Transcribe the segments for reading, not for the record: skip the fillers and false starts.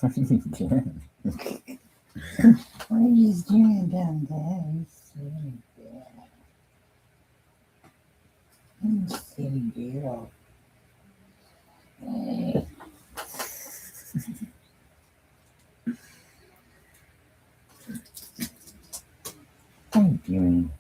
What are you doing? What are you doing down there? You silly girl. Hey. What are you doing?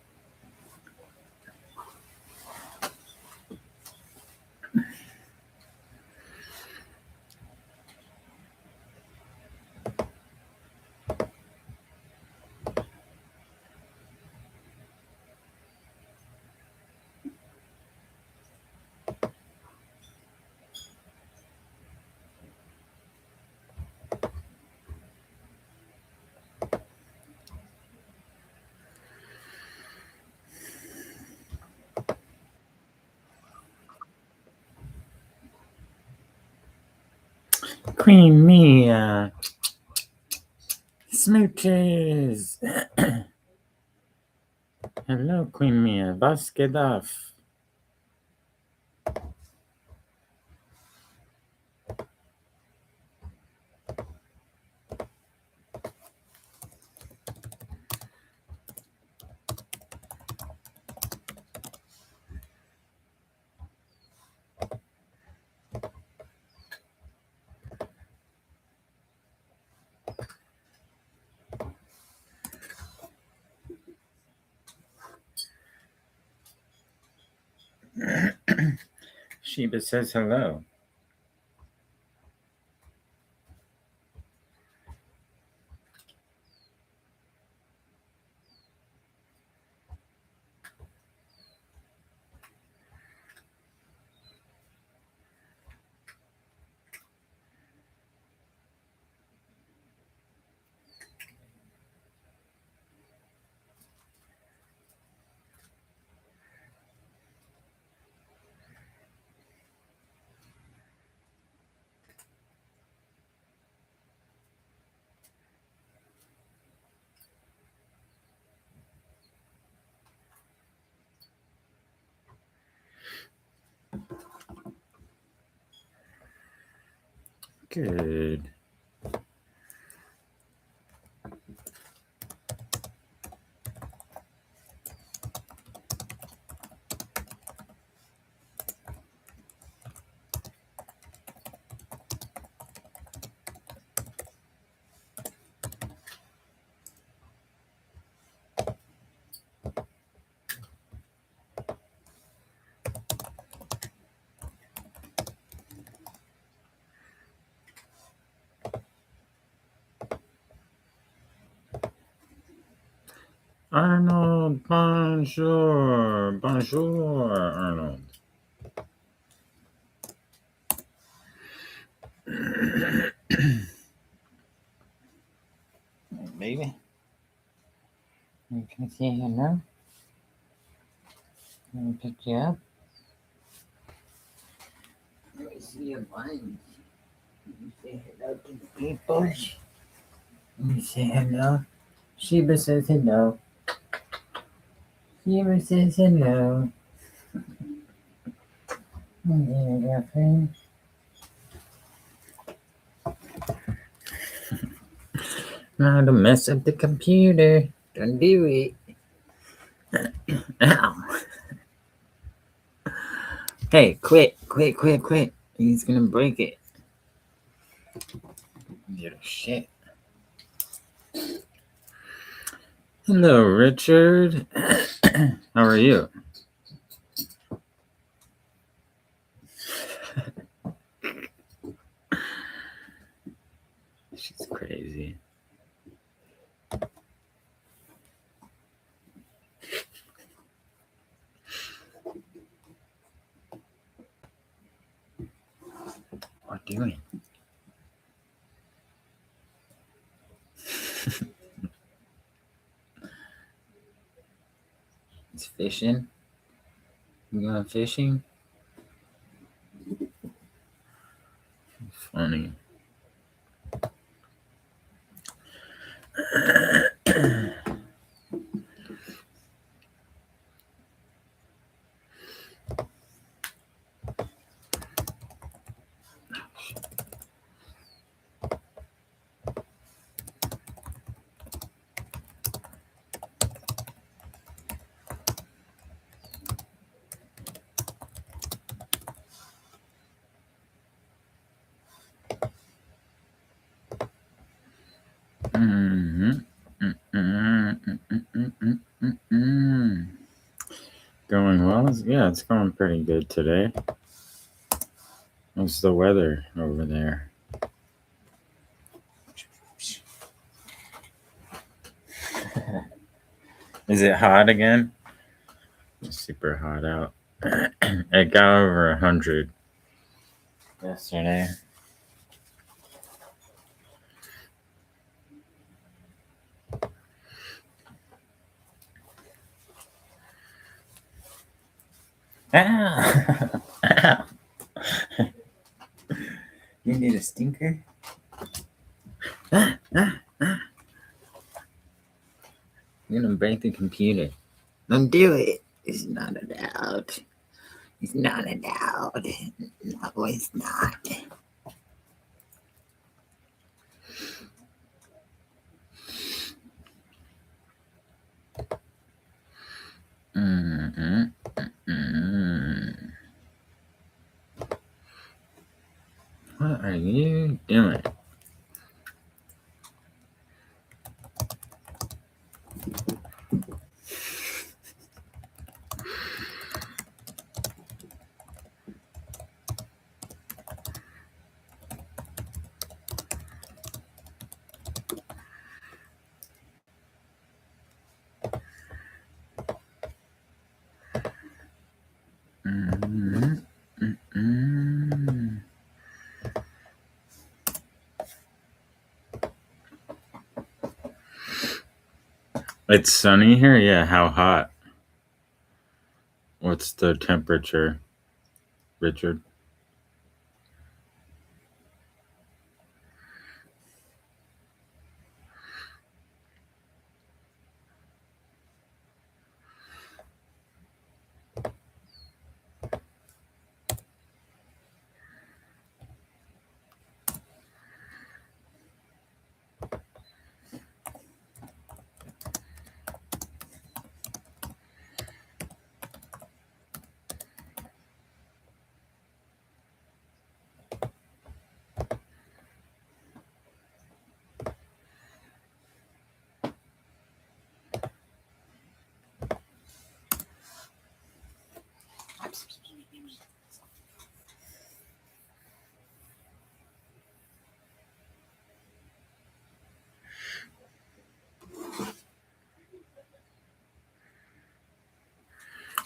Queen Mia. Smooches. Hello, Queen Mia. Was geht auf? Sheeba says hello. Good. Arnold, bonjour. Bonjour, Arnold. Baby, you can say hello. Let me pick you up. Let me see your buns. You say hello to the people. You say hello. Sheeba says hello. Sheeba says hello. Hello, girlfriend. Now to mess up the computer. Don't do it. Ow. Hey, quit. He's gonna break it. Little shit. Hello, Richard. How are you? She's crazy. What are you doing? He's fishing. You going fishing? Funny. Going well? Yeah, it's going pretty good today. How's the weather over there? Is it hot again? It's super hot out. It got over 100 yesterday. Ow! Ow! You need a stinker? You're gonna break the computer. Don't do it. It's not allowed. It's not allowed. No, it's not. What are you doing? It's sunny here? Yeah, how hot? What's the temperature, Richard?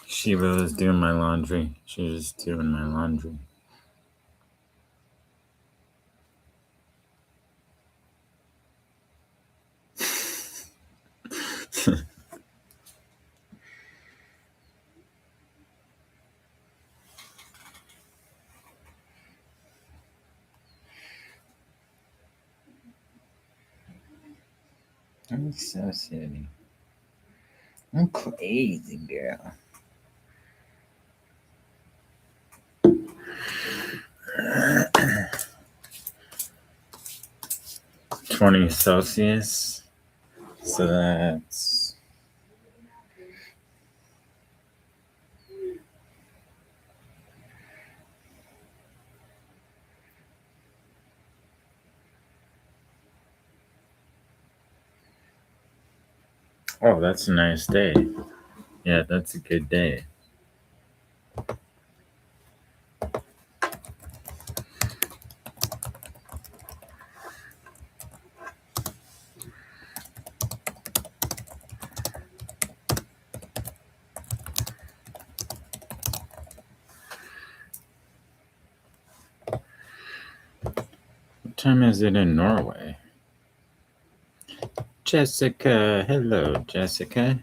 Sheeba was doing my laundry. She was doing my laundry. I'm so silly. I'm crazy, girl. $20 Celsius. So that's oh, that's a nice day. Yeah, that's a good day. What time is it in Norway? Jessica. Hello, Jessica.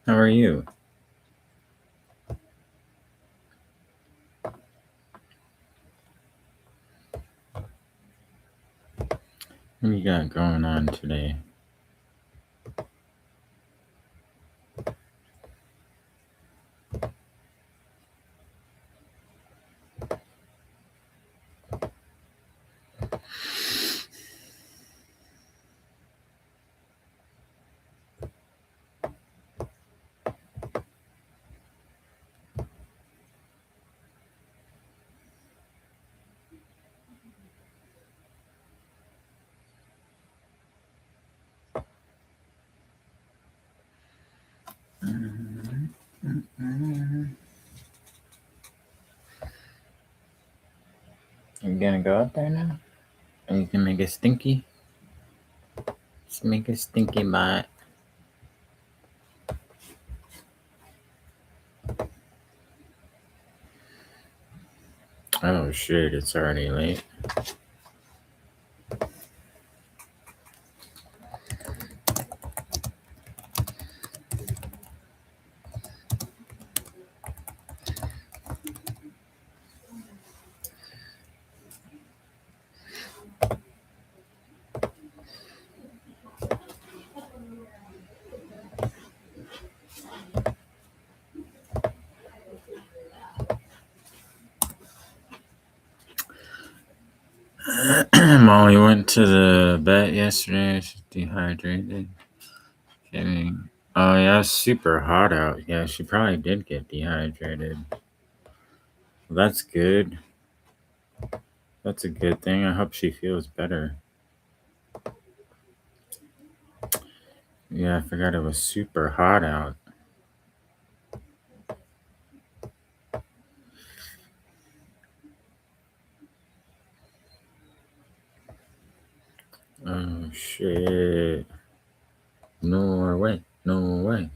How are you? What you got going on today? You gonna go up there now? Or you can make it stinky? Just make it stinky bot. Oh shit, it's already late. Molly went to the vet yesterday. She's dehydrated. Kidding. Oh yeah, it's super hot out. Yeah, she probably did get dehydrated. Well, that's good. That's a good thing. I hope she feels better. Yeah, I forgot it was super hot out. Oh shit. No way. No way.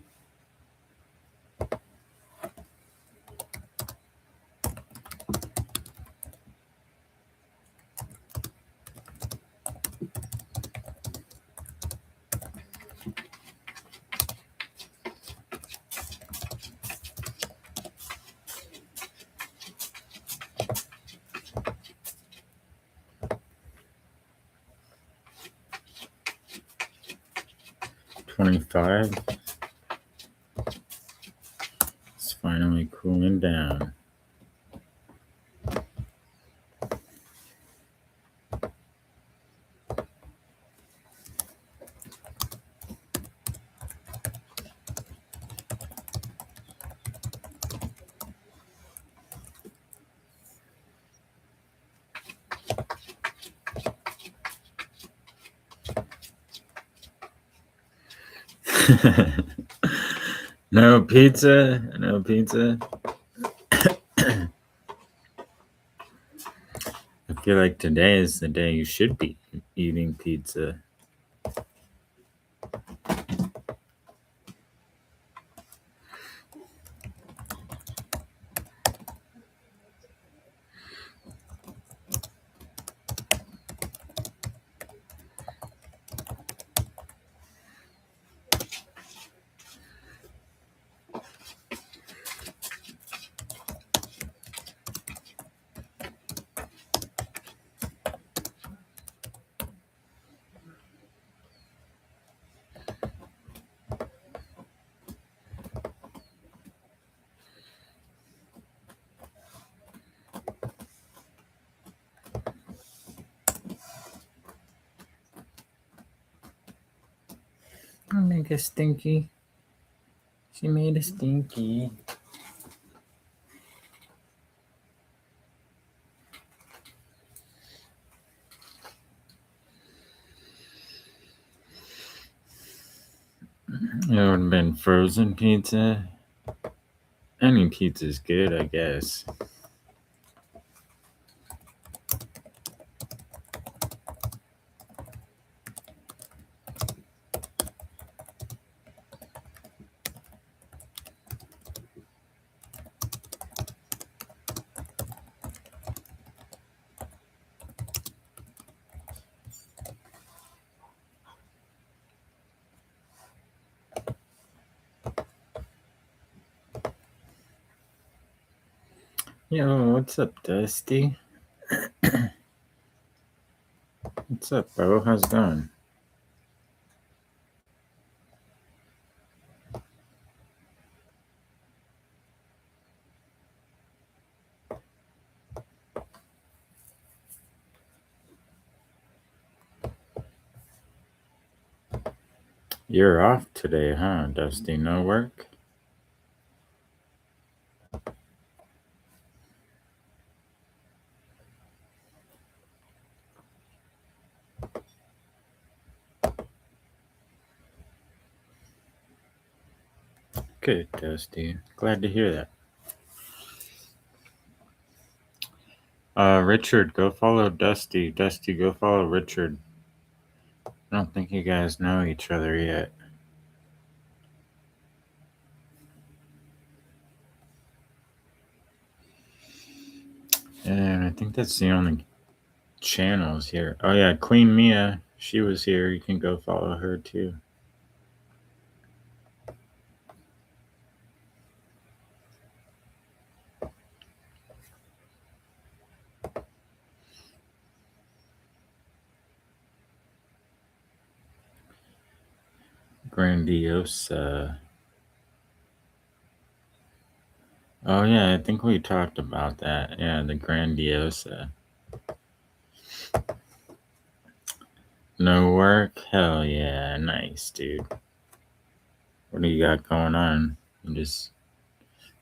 $25. It's finally cooling down. No pizza? No pizza? I feel like today is the day you should be eating pizza. I'll make it stinky. She made it stinky. It would have been frozen pizza. Any pizza's good, I guess. Yo, what's up, Dusty? What's up, bro? How's it going? You're off today, huh, Dusty? No work? Good, Dusty. Glad to hear that. Richard, go follow Dusty. Dusty, go follow Richard. I don't think you guys know each other yet. And I think that's the only channels here. Oh yeah, Queen Mia, she was here. You can go follow her too. Grandiosa. Oh yeah, I think we talked about that. Yeah, the Grandiosa. No work? Hell yeah, nice, dude. What do you got going on? You just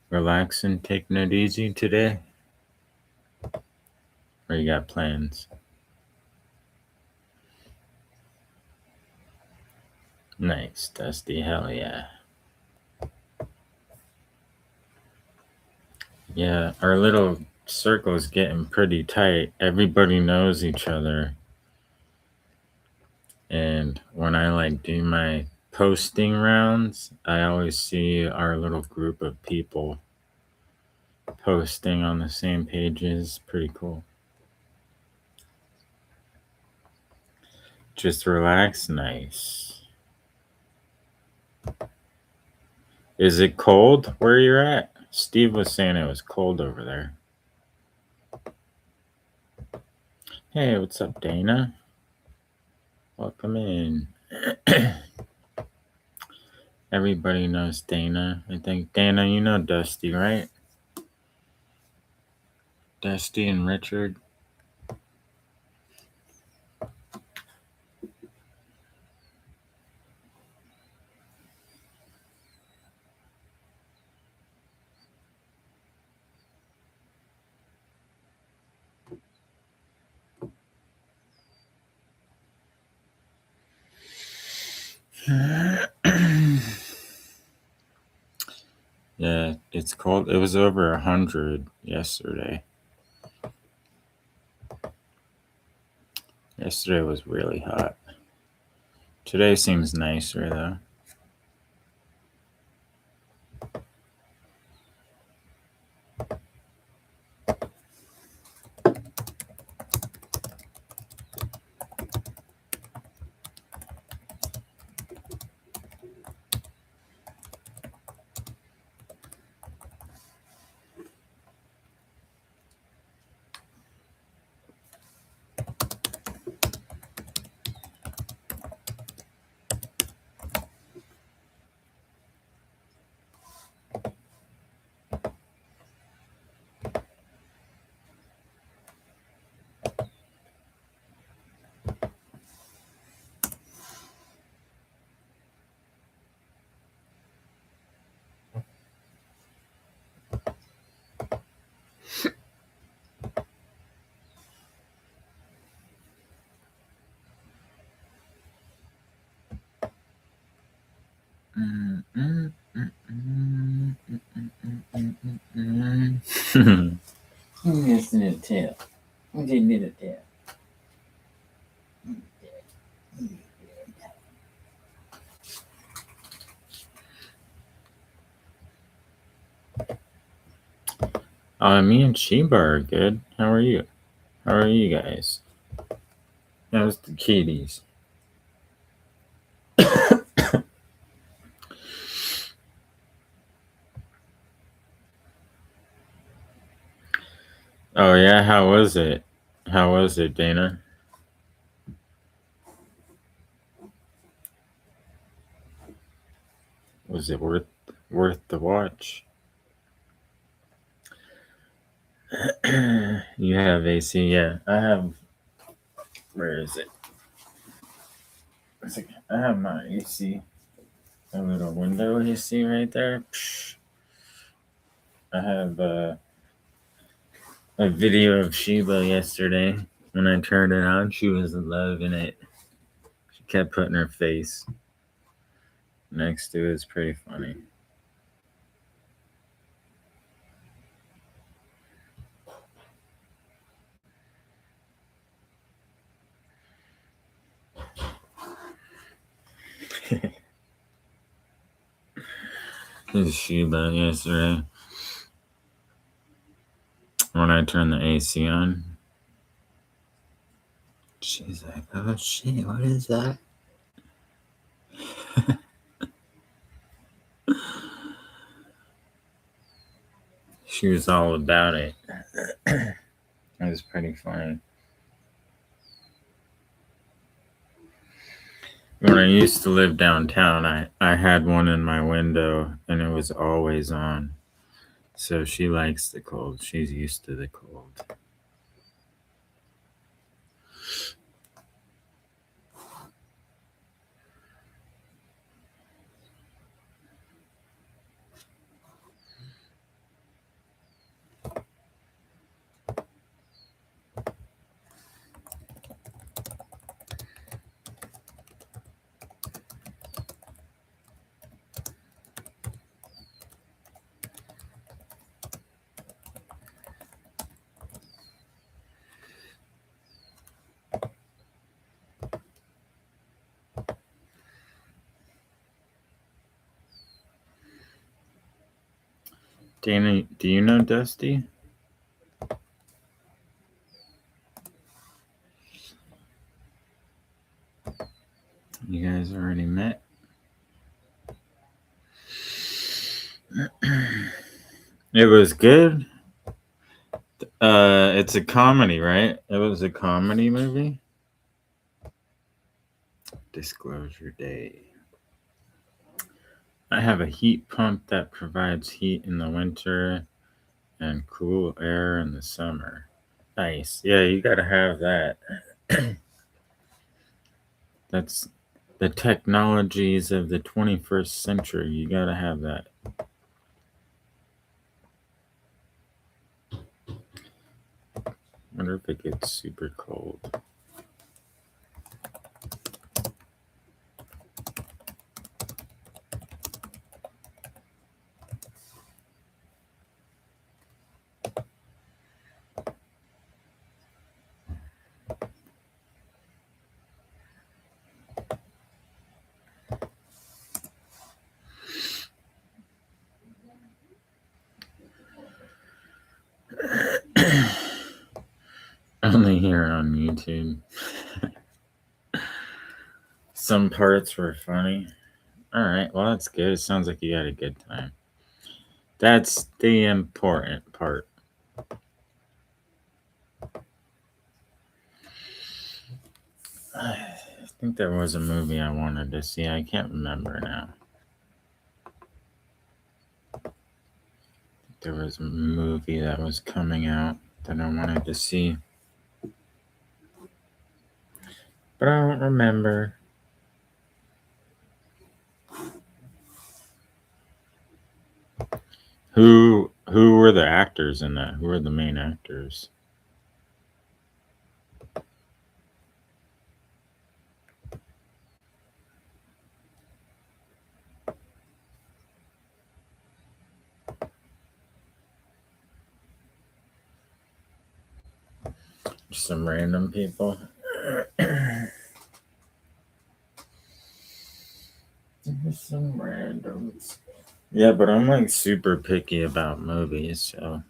relaxing, taking it easy today? Or you got plans? Nice, Dusty. Hell yeah. Yeah, our little circle is getting pretty tight. Everybody knows each other. And when I do my posting rounds, I always see our little group of people posting on the same pages. Pretty cool. Just relax. Nice. Is it cold where you're at? Steve was saying it was cold over there. Hey, what's up, Dana? Welcome in. Everybody knows Dana. I think, Dana, you know Dusty, right? Dusty and Richard. Yeah, it's cold. It was over 100 yesterday. Yesterday was really hot. Today seems nicer, though. Yes, in a tail. They did a tail. Me and Sheeba are good. How are you? How are you guys? How's the kitties? Oh yeah, how was it? How was it, Dana? Was it worth the watch? You have AC, yeah. I have. Where is it? I have my AC. A little window AC right there. I have a video of Sheeba yesterday. When I turned it on, she was loving it. She kept putting her face next to it. It's pretty funny. This Sheeba yesterday when I turned the AC on. She's like, "Oh shit, what is that?" She was all about it. It was pretty funny. When I used to live downtown, I had one in my window and it was always on. So she likes the cold. She's used to the cold. Dana, do you know Dusty? You guys already met? It was good. It's a comedy, right? It was a comedy movie. Disclosure Day. I have a heat pump that provides heat in the winter and cool air in the summer. Nice. Yeah, you gotta have that. That's the technologies of the 21st century. You gotta have that. Wonder if it gets super cold. Only here on YouTube. Some parts were funny. Alright, well, that's good. It sounds like you had a good time. That's the important part. I think there was a movie I wanted to see. I can't remember now. There was a movie that was coming out that I wanted to see. But I don't remember. Who were the actors in that? Who were the main actors? Some random people. Some randoms. Yeah, but I'm like super picky about movies, so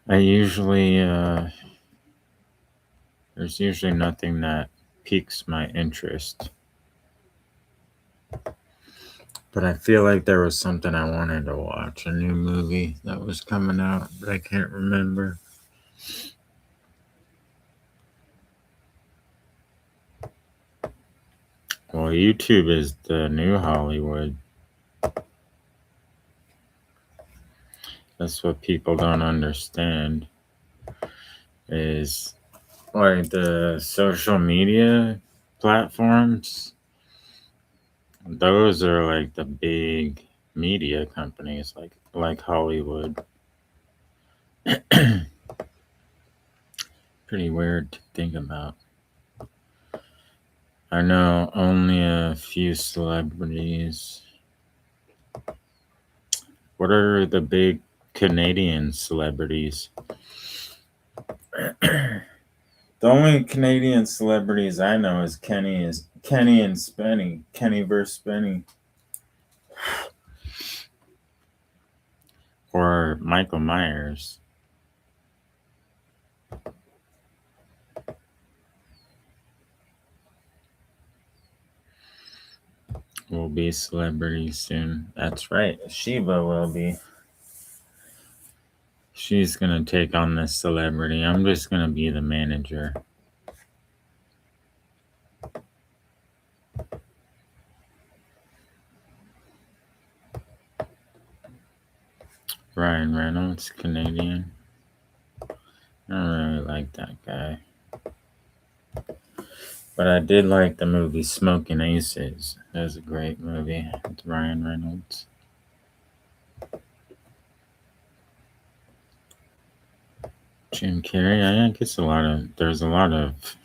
I usually there's usually nothing that piques my interest. But I feel like there was something I wanted to watch, a new movie that was coming out, but I can't remember. Well, YouTube is the new Hollywood. That's what people don't understand is like the social media platforms. Those are like the big media companies like Hollywood. Pretty weird to think about. I know only a few celebrities. What are the big Canadian celebrities? The The only Canadian celebrities I know is Kenny and Spenny. Kenny versus Spenny. Or Michael Myers. Will be celebrities soon. That's right. Sheeba will be. She's gonna take on this celebrity. I'm just gonna be the manager. Ryan Reynolds, Canadian. I don't really like that guy. But I did like the movie Smoking Aces. That was a great movie with Ryan Reynolds. Jim Carrey, I guess there's a lot of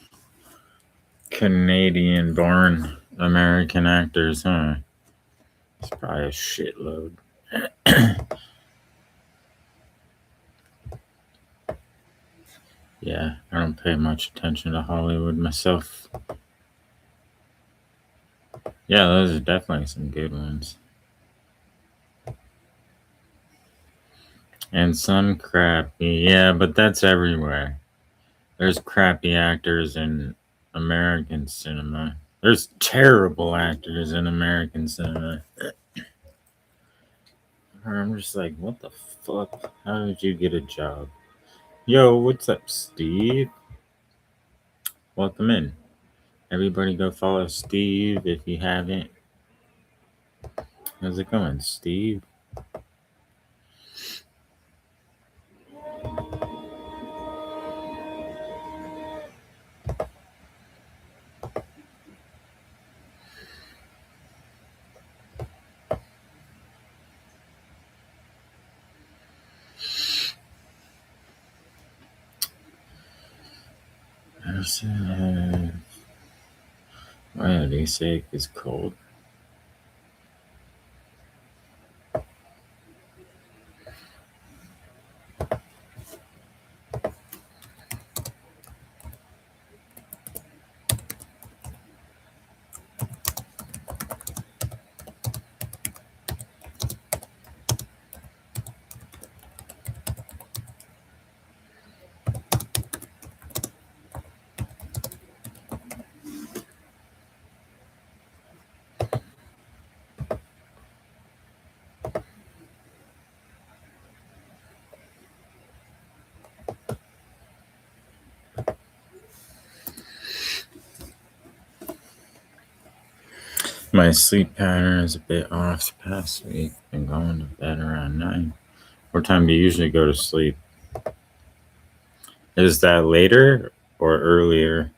Canadian born American actors, huh? It's probably a shitload. Yeah, I don't pay much attention to Hollywood myself. Yeah, those are definitely some good ones. And some crappy. Yeah, but that's everywhere. There's crappy actors in American cinema. There's terrible actors in American cinema. I'm just like, what the fuck? How did you get a job? Yo, what's up, Steve? Welcome in. Everybody go follow Steve if you haven't. How's it going, Steve? Why did he say it's cold? My sleep pattern is a bit off the past week. Been going to bed around 9. What time do you usually go to sleep? Is that later or earlier?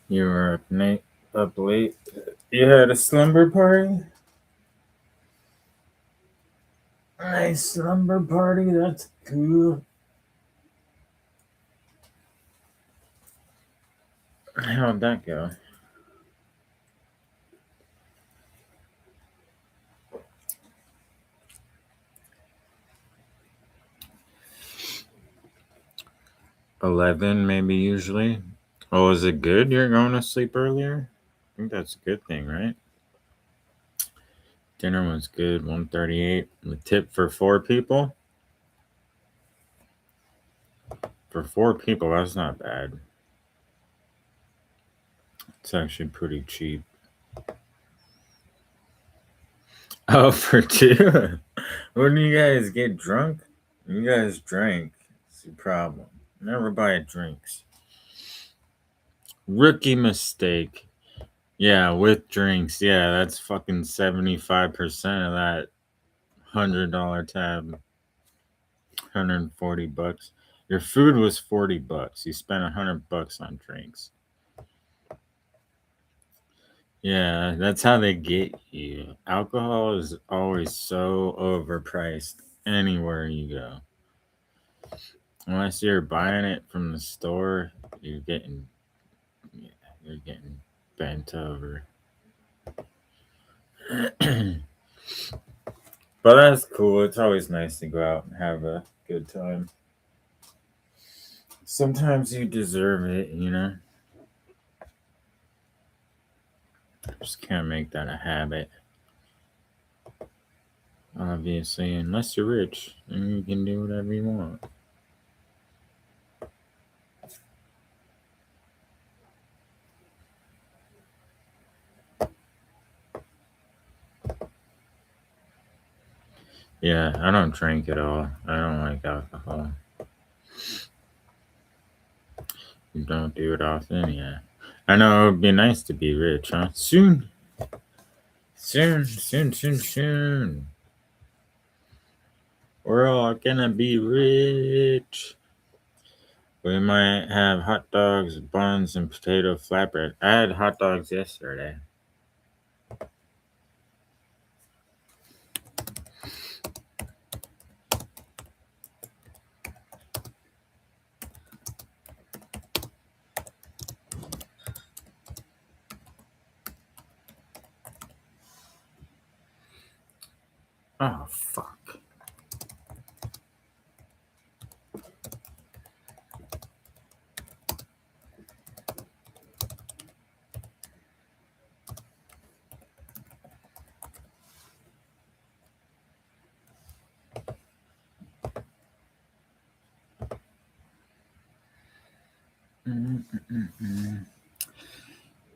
You were up late. You had a slumber party? Nice slumber party. That's cool. How'd that go? $11 maybe usually. Oh, is it good you're going to sleep earlier? I think that's a good thing, right? Dinner was good, $138. The tip for 4 people? For 4 people, that's not bad. It's actually pretty cheap. Oh, for 2? Wouldn't you guys get drunk? You guys drank. It's the problem. Never buy drinks. Rookie mistake. Yeah, with drinks. Yeah, that's fucking 75% of that $100 tab. $140. Your food was $40. You spent $100 on drinks. Yeah, that's how they get you. Alcohol is always so overpriced anywhere you go. Unless you're buying it from the store, you're getting bent over. But that's cool. It's always nice to go out and have a good time. Sometimes you deserve it, you know? Just can't make that a habit. Obviously, unless you're rich, then you can do whatever you want. Yeah, I don't drink at all. I don't like alcohol. You don't do it often, yeah. I know it would be nice to be rich, huh? Soon. Soon. We're all gonna be rich. We might have hot dogs, buns, and potato flatbread. I had hot dogs yesterday. Oh, fuck.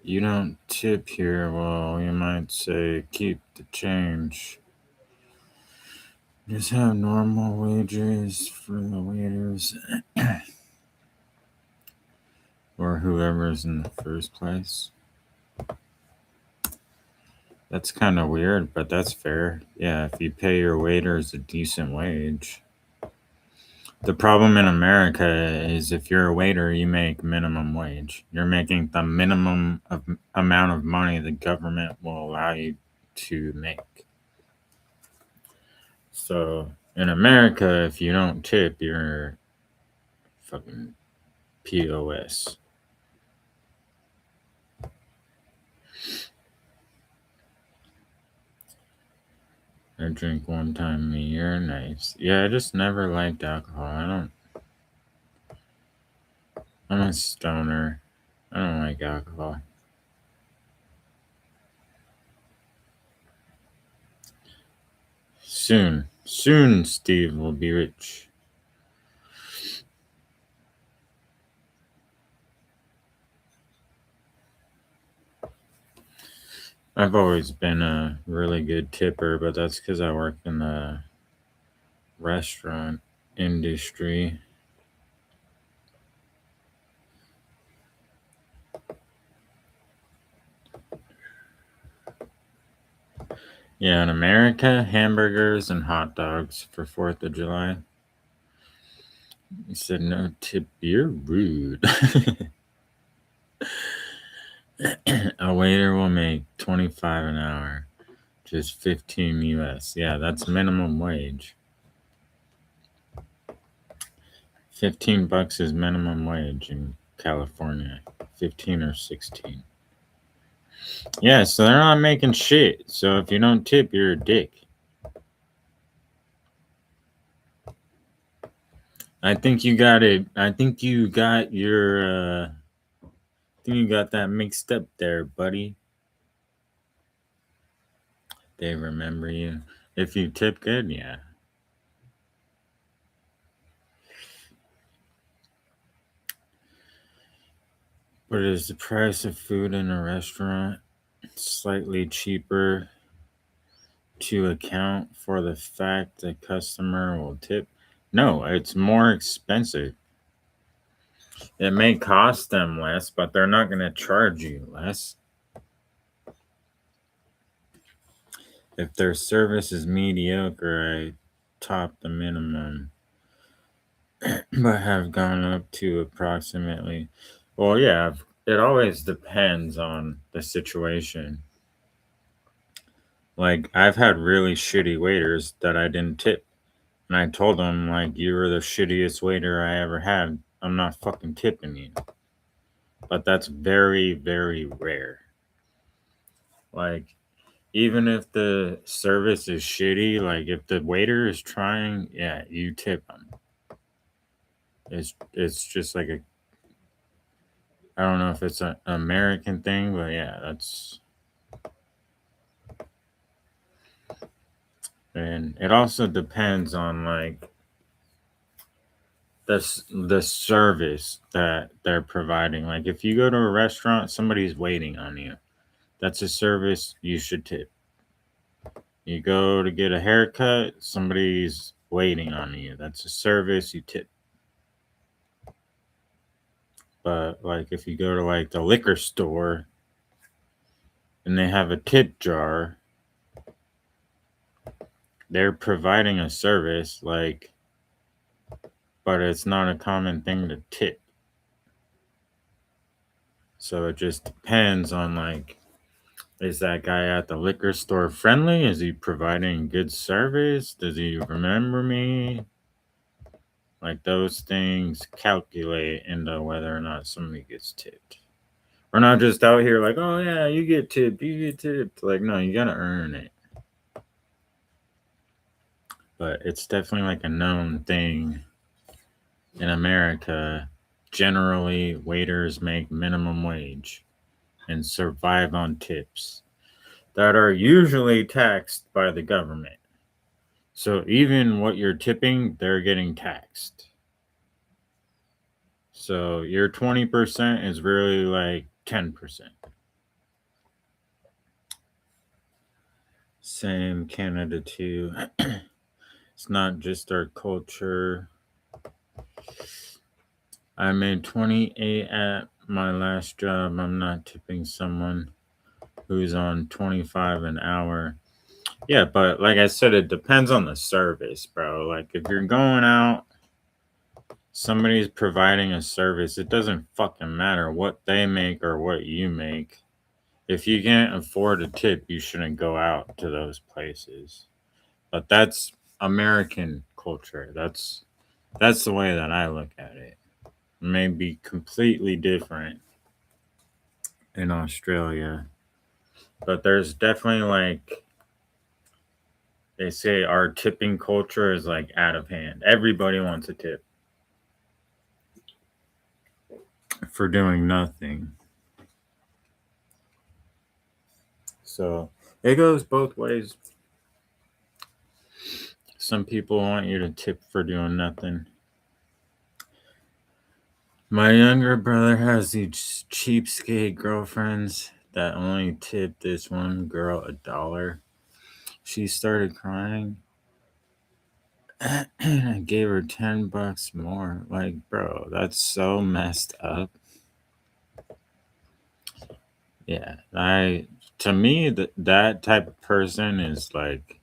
You don't tip here. Well, you might say keep the change. Just have normal wages for the waiters or whoever's in the first place. That's kind of weird, but that's fair. Yeah, if you pay your waiters a decent wage. The problem in America is if you're a waiter, you make minimum wage. You're making the minimum amount of money the government will allow you to make. So in America, if you don't tip, you're fucking POS. I drink one time a year. Nice. Yeah, I just never liked alcohol. I'm a stoner. I don't like alcohol. Soon, Steve will be rich. I've always been a really good tipper, but that's because I work in the restaurant industry. Yeah, in America, hamburgers and hot dogs for 4th of July. He said, no tip, you're rude. A waiter will make 25 an hour, just 15 US. Yeah, that's minimum wage. 15 bucks is minimum wage in California. 15 or 16. Yeah, so they're not making shit. So if you don't tip, you're a dick. I think you got it. I think you got your. I think you got that mixed up there, buddy. They remember you. If you tip good, yeah. But is the price of food in a restaurant slightly cheaper to account for the fact the customer will tip? No, it's more expensive. It may cost them less, but they're not going to charge you less. If their service is mediocre, I top the minimum, but have gone up to approximately. Well, yeah, it always depends on the situation. Like, I've had really shitty waiters that I didn't tip, And I told him, like, you were the shittiest waiter I ever had. I'm not fucking tipping you. But that's very, very rare. Like, even if the service is shitty, like, if the waiter is trying, yeah, you tip them. It's just like I don't know if it's an American thing, but yeah, and it also depends on like the service that they're providing. Like if you go to a restaurant, somebody's waiting on you. That's a service you should tip. You go to get a haircut, somebody's waiting on you. That's a service you tip. But like if you go to like the liquor store and they have a tip jar, they're providing a service like, but it's not a common thing to tip. So it just depends on like, is that guy at the liquor store friendly? Is he providing good service? Does he remember me? Like those things calculate into whether or not somebody gets tipped. We're not just out here like, oh yeah, you get tipped, you get tipped. Like, no, you gotta earn it. But it's definitely like a known thing in America. Generally, waiters make minimum wage and survive on tips that are usually taxed by the government. So even what you're tipping, they're getting taxed. So your 20% is really like 10%. Same Canada too. It's not just our culture. I made 28 at my last job. I'm not tipping someone who's on 25 an hour. Yeah, but like I said, it depends on the service, bro. Like if you're going out, somebody's providing a service, it doesn't fucking matter what they make or what you make. If you can't afford a tip, you shouldn't go out to those places. But that's American culture. That's the way that I look at it. It may be completely different in Australia, but there's definitely like they say our tipping culture is like out of hand. Everybody wants a tip for doing nothing. So it goes both ways. Some people want you to tip for doing nothing. My younger brother has these cheapskate girlfriends that only tip this one girl $1. She started crying. And I gave her $10 more. Like, bro, that's so messed up. Yeah, to me that type of person is like,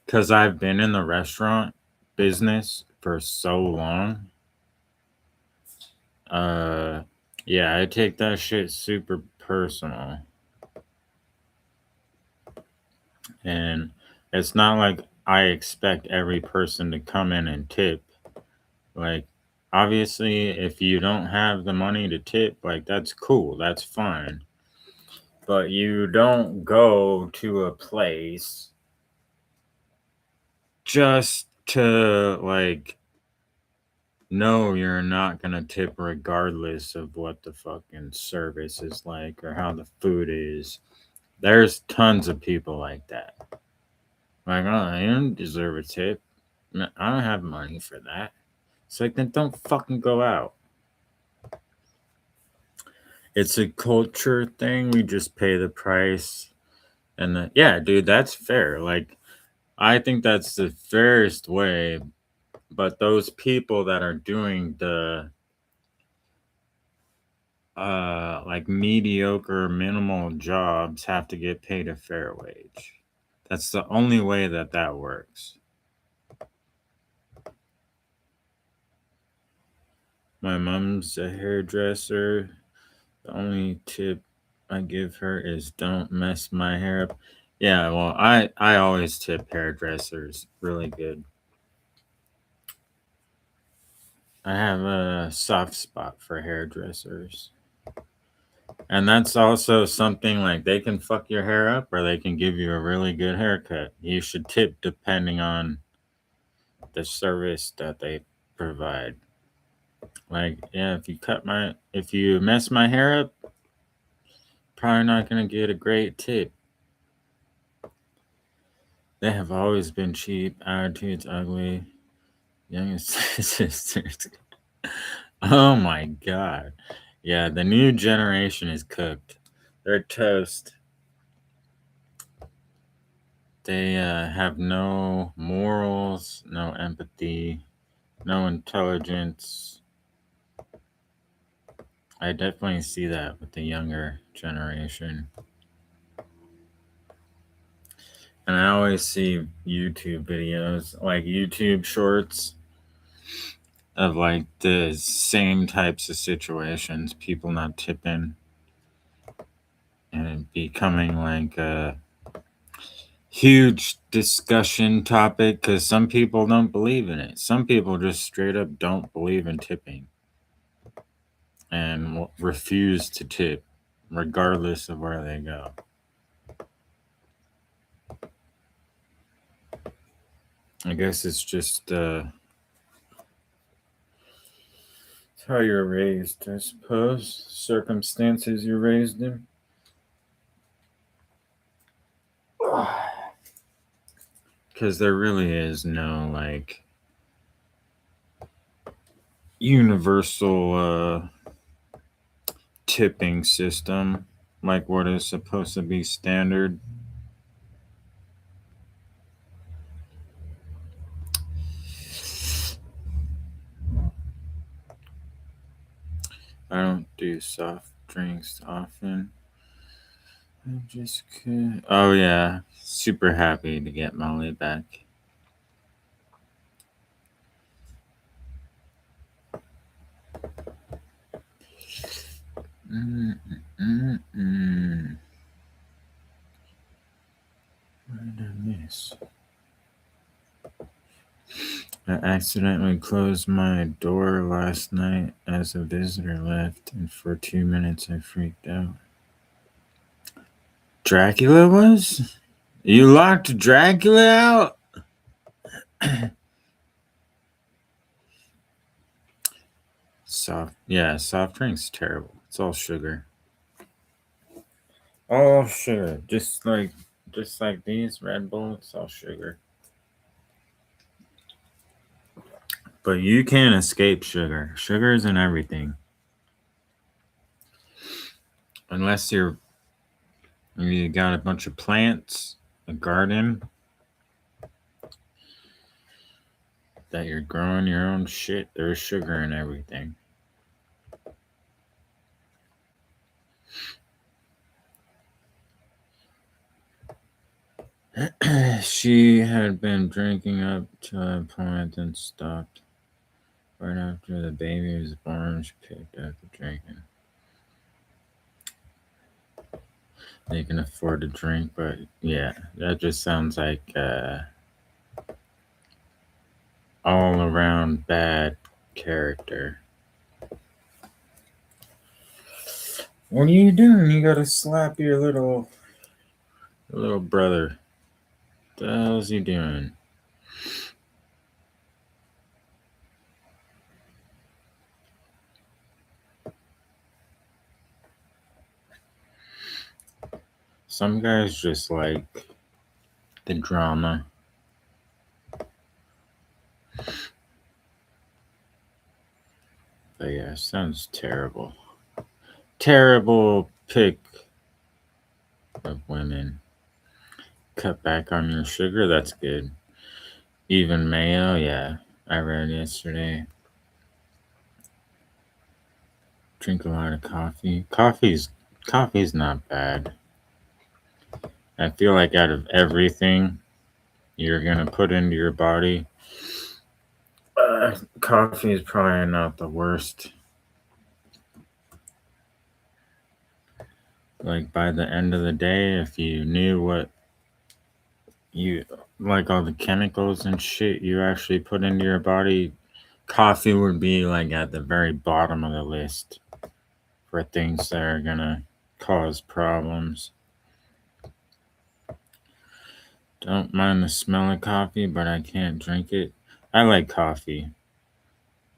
because I've been in the restaurant business for so long. Yeah, I take that shit super personal. And it's not like I expect every person to come in and tip. Like, obviously, if you don't have the money to tip, like, that's cool, that's fine. But you don't go to a place just to, like, no, you're not gonna tip regardless of what the fucking service is like or how the food is. There's tons of people like that. Like, oh, you don't deserve a tip. I don't have money for that. It's like, then don't fucking go out. It's a culture thing. We just pay the price. And yeah, dude, that's fair. Like, I think that's the fairest way. But those people that are doing the like mediocre minimal jobs have to get paid a fair wage. That's the only way that works. My mom's a hairdresser. The only tip I give her is don't mess my hair up. Yeah, well, I always tip hairdressers really good. I have a soft spot for hairdressers. And that's also something like they can fuck your hair up or they can give you a really good haircut. You should tip depending on the service that they provide. Like, yeah, if you mess my hair up, probably not gonna get a great tip. They have always been cheap, attitudes ugly, youngest sisters. Oh my god. Yeah, the new generation is cooked. They're toast. They have no morals, no empathy, no intelligence. I definitely see that with the younger generation. And I always see YouTube videos, like YouTube shorts of like the same types of situations, people not tipping and it becoming like a huge discussion topic because some people don't believe in it. Some people just straight up don't believe in tipping and refuse to tip regardless of where they go. I guess it's just how you're raised, I suppose. Circumstances you're raised in. Because there really is no like universal tipping system like what is supposed to be standard. I don't do soft drinks often. I just could. Oh yeah, super happy to get Molly back. Mm-mm-mm-mm. What did I miss? I accidentally closed my door last night as a visitor left, and for 2 minutes I freaked out. Dracula was? You locked Dracula out? Soft drinks terrible. It's all sugar. All sugar. Just like these Red Bull, it's all sugar. But you can't escape sugar. Sugar is in everything. Unless you got a bunch of plants, a garden that you're growing your own shit, there's sugar in everything. She had been drinking up to a point and stopped. Right after the baby was born, she picked up the drinking. They can afford to drink, but yeah, that just sounds like all around bad character. What are you doing? You gotta slap your little brother. What the hell's he doing? Some guys just like the drama. But yeah, sounds terrible. Terrible pick of women. Cut back on your sugar, that's good. Even mayo, yeah. I read yesterday. Drink a lot of coffee. Coffee's not bad. I feel like out of everything you're gonna put into your body, coffee is probably not the worst. Like by the end of the day, if you knew what you like all the chemicals and shit you actually put into your body coffee would be like at the very bottom of the list for things that are gonna cause problems. Don't mind the smell of coffee, but I can't drink it. I like coffee.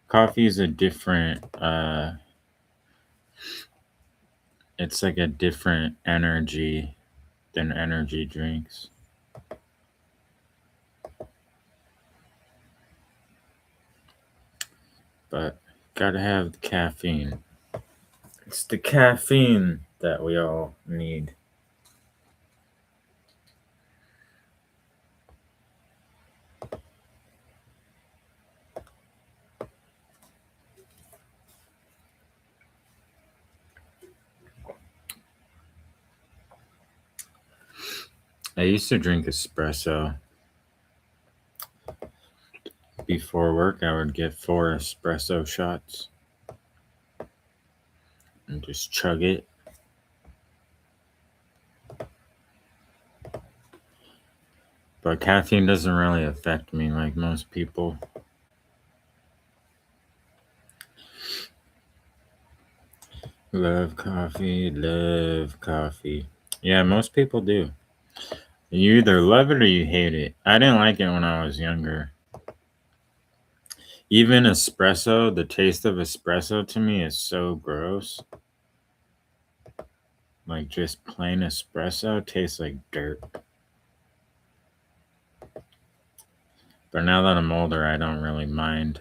Coffee is a different it's like a different energy than energy drinks. But gotta have the caffeine. It's the caffeine that we all need. I used to drink espresso. Before work, I would get 4 espresso shots and just chug it. But caffeine doesn't really affect me like most people. Love coffee, love coffee. Yeah, most people do. You either love it or you hate it. I didn't like it when I was younger. Even espresso, the taste of espresso to me is so gross. Like just plain espresso tastes like dirt. But now that I'm older, I don't really mind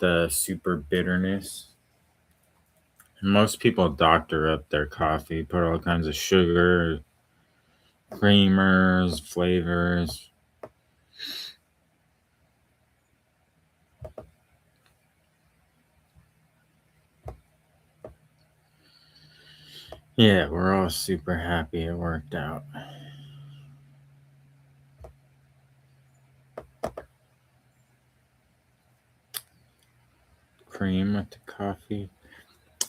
the super bitterness. Most people doctor up their coffee, put all kinds of sugar, creamers, flavors. Yeah, we're all super happy it worked out. Cream with the coffee.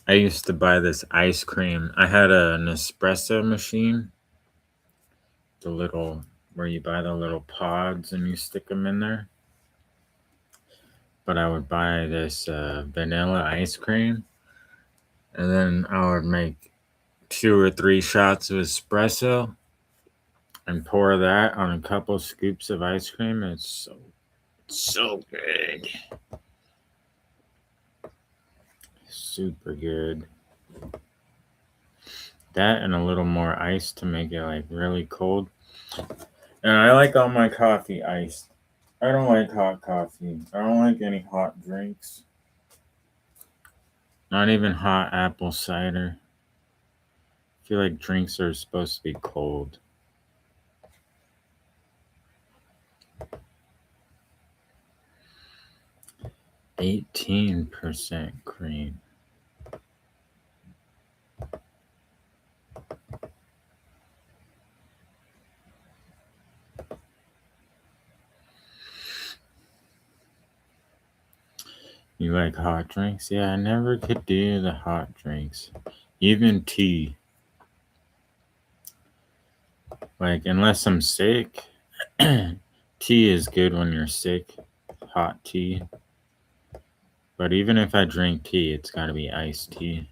I used to buy this ice cream. I had an espresso machine, the little where you buy the little pods and you stick them in there. But I would buy this vanilla ice cream, and then I would make 2 or 3 shots of espresso and pour that on a couple scoops of ice cream. It's so good. Super good. That and a little more ice to make it like really cold. And I like all my coffee iced. I don't like hot coffee. I don't like any hot drinks. Not even hot apple cider. I feel like drinks are supposed to be cold. 18% cream. You like hot drinks? Yeah, I never could do the hot drinks. Even tea. Like, unless I'm sick, tea is good when you're sick. Hot tea. But even if I drink tea, it's gotta be iced tea.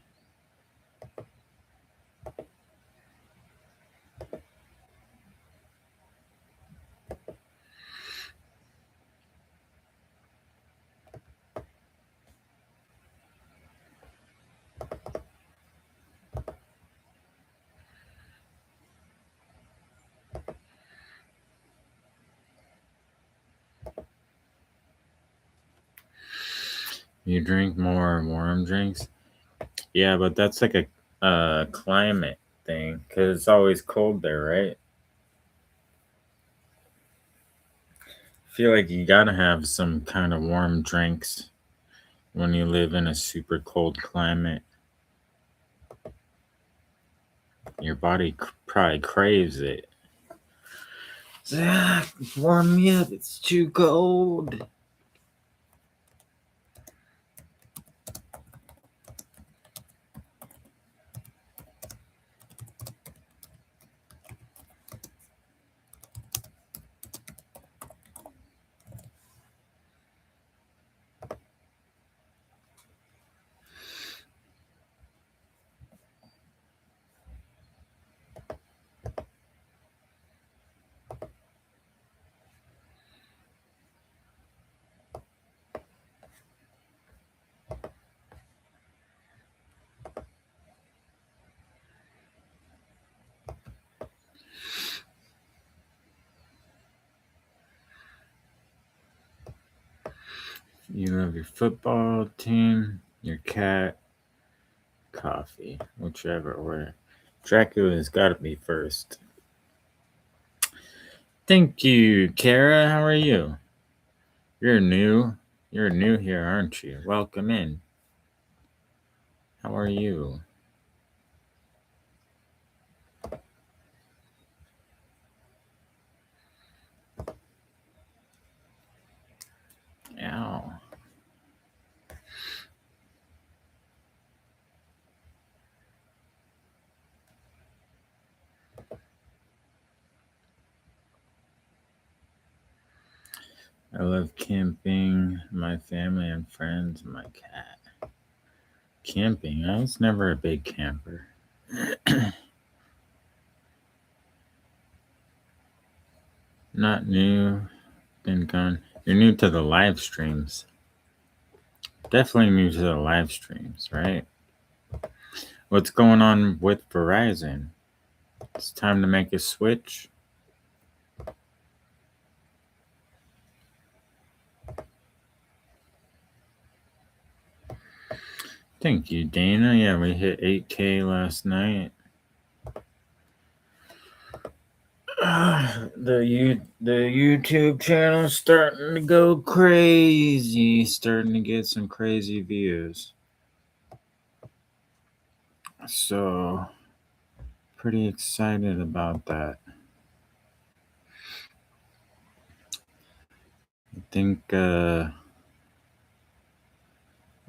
You drink more warm drinks? Yeah, but that's like a climate thing because it's always cold there, right? I feel like you gotta have some kind of warm drinks when you live in a super cold climate. Your body probably craves it. Zach, warm me up. It's too cold. You love your football team, your cat, coffee, whichever order. Dracula's got to be first. Thank you, Kara. How are you? You're new. You're new here, aren't you? Welcome in. How are you? Ow. I love camping, my family and friends, and my cat. Camping? I was never a big camper. Not new. Been gone. You're new to the live streams. Definitely new to the live streams, right? What's going on with Verizon? It's time to make a switch. Thank you, Dana. Yeah, we hit 8K last night. The YouTube channel's starting to go crazy. Starting to get some crazy views. So, pretty excited about that.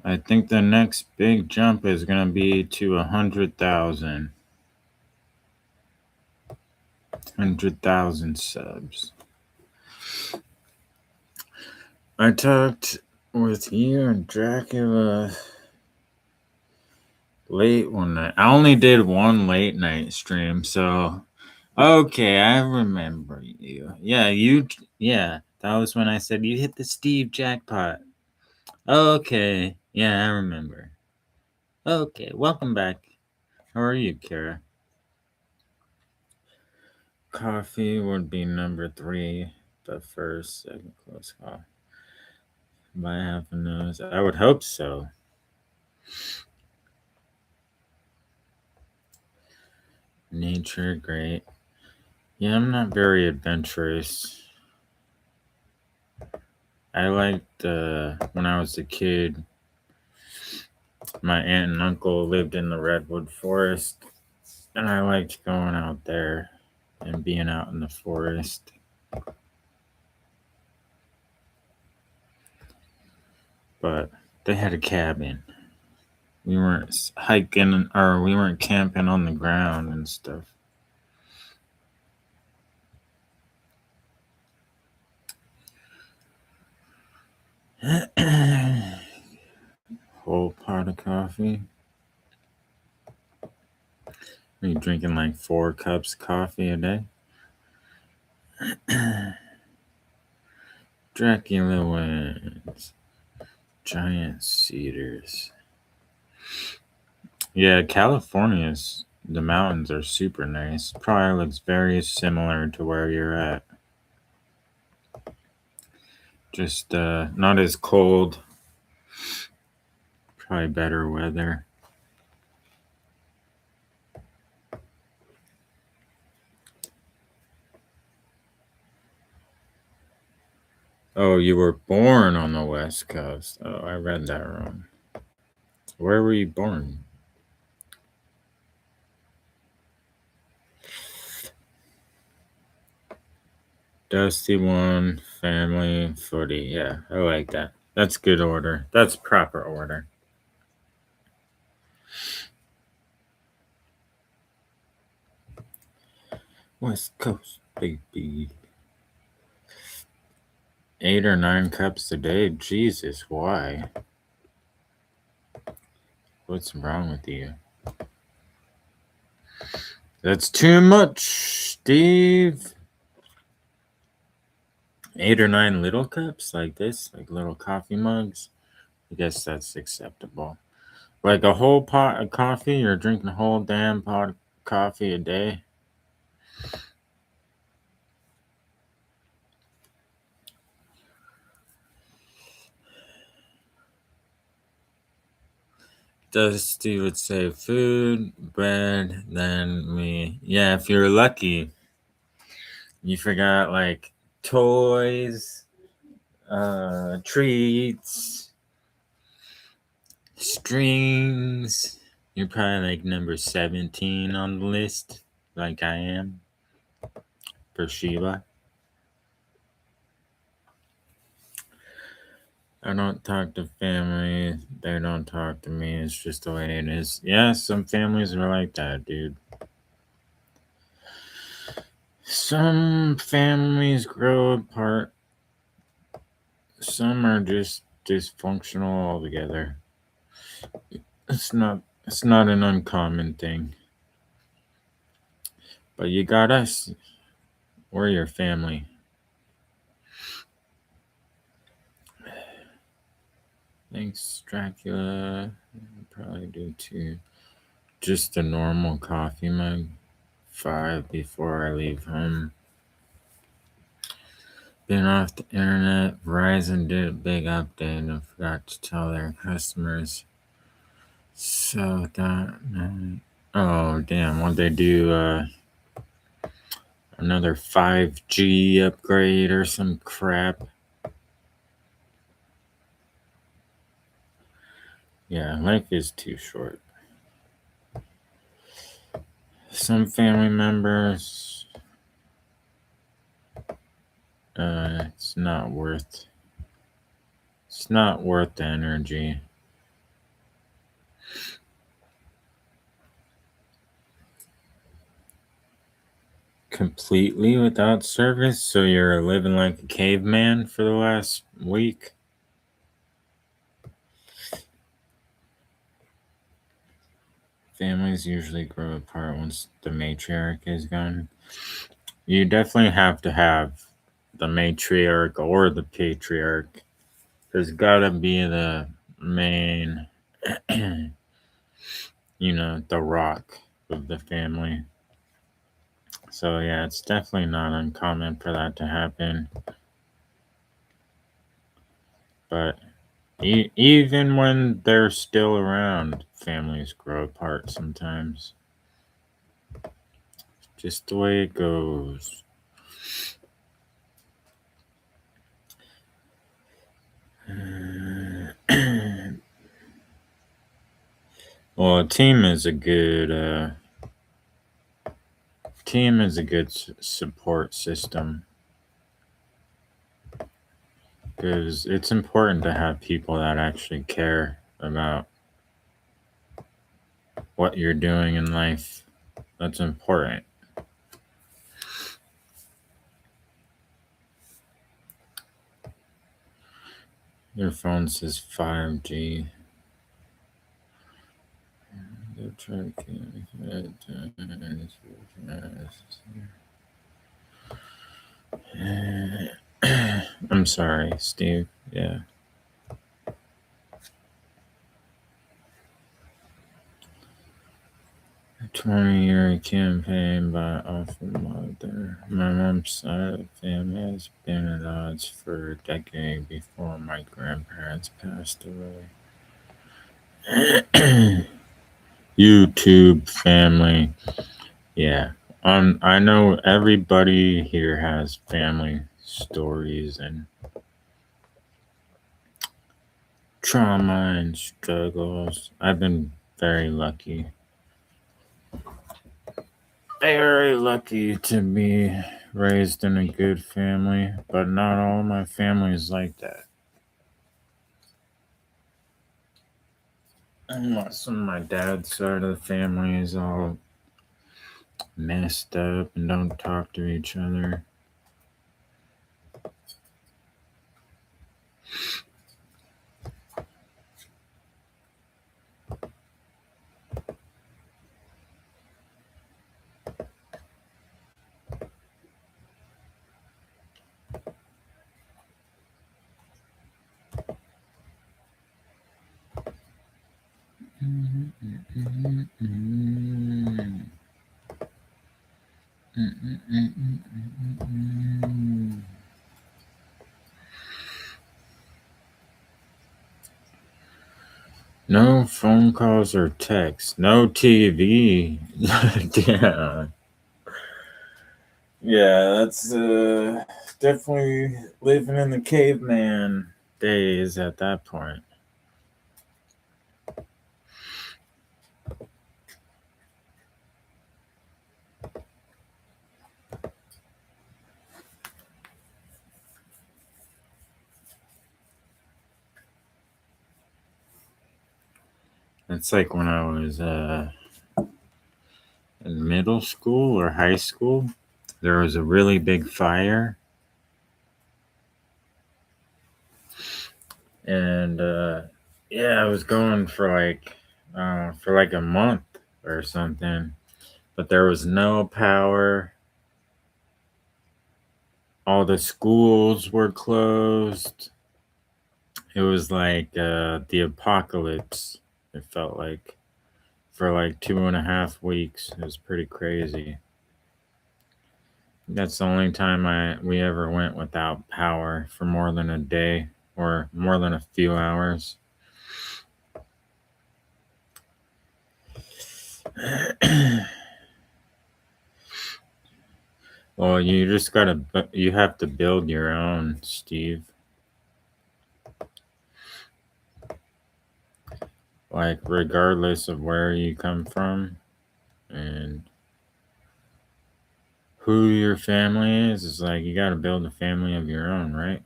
I think the next big jump is gonna be to 100,000. 100,000 subs. I talked with you and Dracula late one night. I only did one late night stream, so okay, I remember you. Yeah, that was when I said you hit the Steve jackpot. Okay, yeah, I remember. Okay, welcome back. How are you, Kara? Coffee would be number 3, but first, second close call. By half a nose. I would hope so. Nature, great. Yeah, I'm not very adventurous. I liked when I was a kid, my aunt and uncle lived in the redwood forest, and I liked going out there and being out in the forest. But they had a cabin. We weren't hiking or we weren't camping on the ground and stuff. Whole pot of coffee. Are you drinking like 4 cups of coffee a day? Dracula wins. Giant cedars. Yeah, California's the mountains are super nice. Probably looks very similar to where you're at. Just not as cold. Probably better weather. Oh, you were born on the West Coast. Oh, I read that wrong. Where were you born? Dusty one, family, footy. Yeah, I like that. That's good order. That's proper order. West Coast, baby. 8 or 9 cups a day? Jesus, why? What's wrong with you? That's too much, Steve. 8 or 9 little cups like this, like little coffee mugs. I guess that's acceptable. Like a whole pot of coffee, you're drinking a whole damn pot of coffee a day. Dusty would say food, bread, then me. Yeah, if you're lucky, you forgot like toys, treats, strings. You're probably like number 17 on the list, like I am for Sheeba. I don't talk to family. They don't talk to me. It's just the way it is. Yeah, some families are like that, dude. Some families grow apart. Some are just dysfunctional altogether. It's not an uncommon thing. But you got us. We're your family. Thanks, Dracula. Probably do too. Just a normal coffee mug. 5 before I leave home. Been off the internet. Verizon did a big update and forgot to tell their customers. So that night. Oh damn! What they do? Another 5G upgrade or some crap. Yeah, life is too short. Some family members, it's not worth. It's not worth the energy. Completely without service, so you're living like a caveman for the last week. Families usually grow apart once the matriarch is gone. You definitely have to have the matriarch or the patriarch. There's gotta be the main, the rock of the family. So yeah, it's definitely not uncommon for that to happen. But even when they're still around, families grow apart sometimes. Just the way it goes. Well, a team is a good support system because it's important to have people that actually care about what you're doing in life. That's important. Your phone says 5G. They'll try to I'm sorry, Steve. Yeah. A 20-year campaign by awful mother. My mom's side of the family has been at odds for a decade before my grandparents passed away. YouTube family. Yeah. I know everybody here has family stories and trauma and struggles. I've been very lucky. Very lucky to be raised in a good family, but not all my family is like that. And some of my dad's side of the family is all messed up and don't talk to each other. No phone calls or texts. No TV. Yeah. Yeah, that's definitely living in the caveman days at that point. It's like when I was in middle school or high school, there was a really big fire. And yeah, I was going for like a month or something, but there was no power. All the schools were closed. It was like the apocalypse. It felt like for like 2.5 weeks. It was pretty crazy. That's the only time we ever went without power for more than a day or more than a few hours. Well, you have to build your own, Steve. Like, regardless of where you come from and who your family is, it's like you got to build a family of your own, right?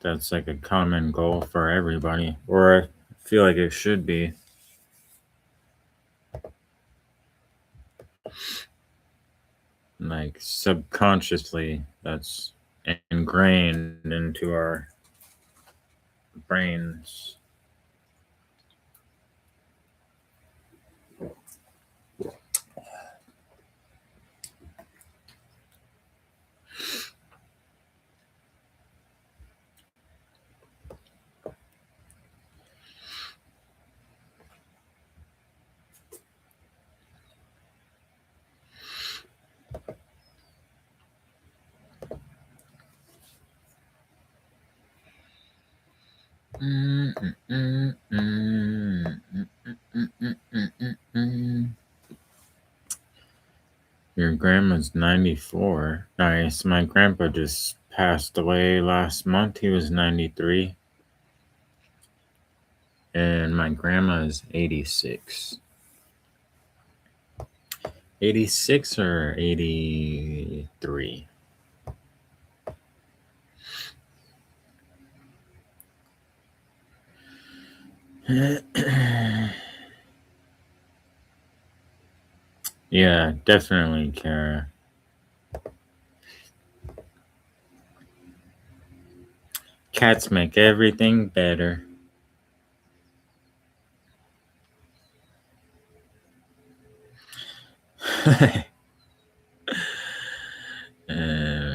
That's like a common goal for everybody, or I feel like it should be. Like, subconsciously, that's ingrained into our brains. Your grandma's 94. Nice. My grandpa just passed away last month. He was 93. And my grandma is 86. 86 or 83? Yeah, definitely, Kara. Cats make everything better. uh,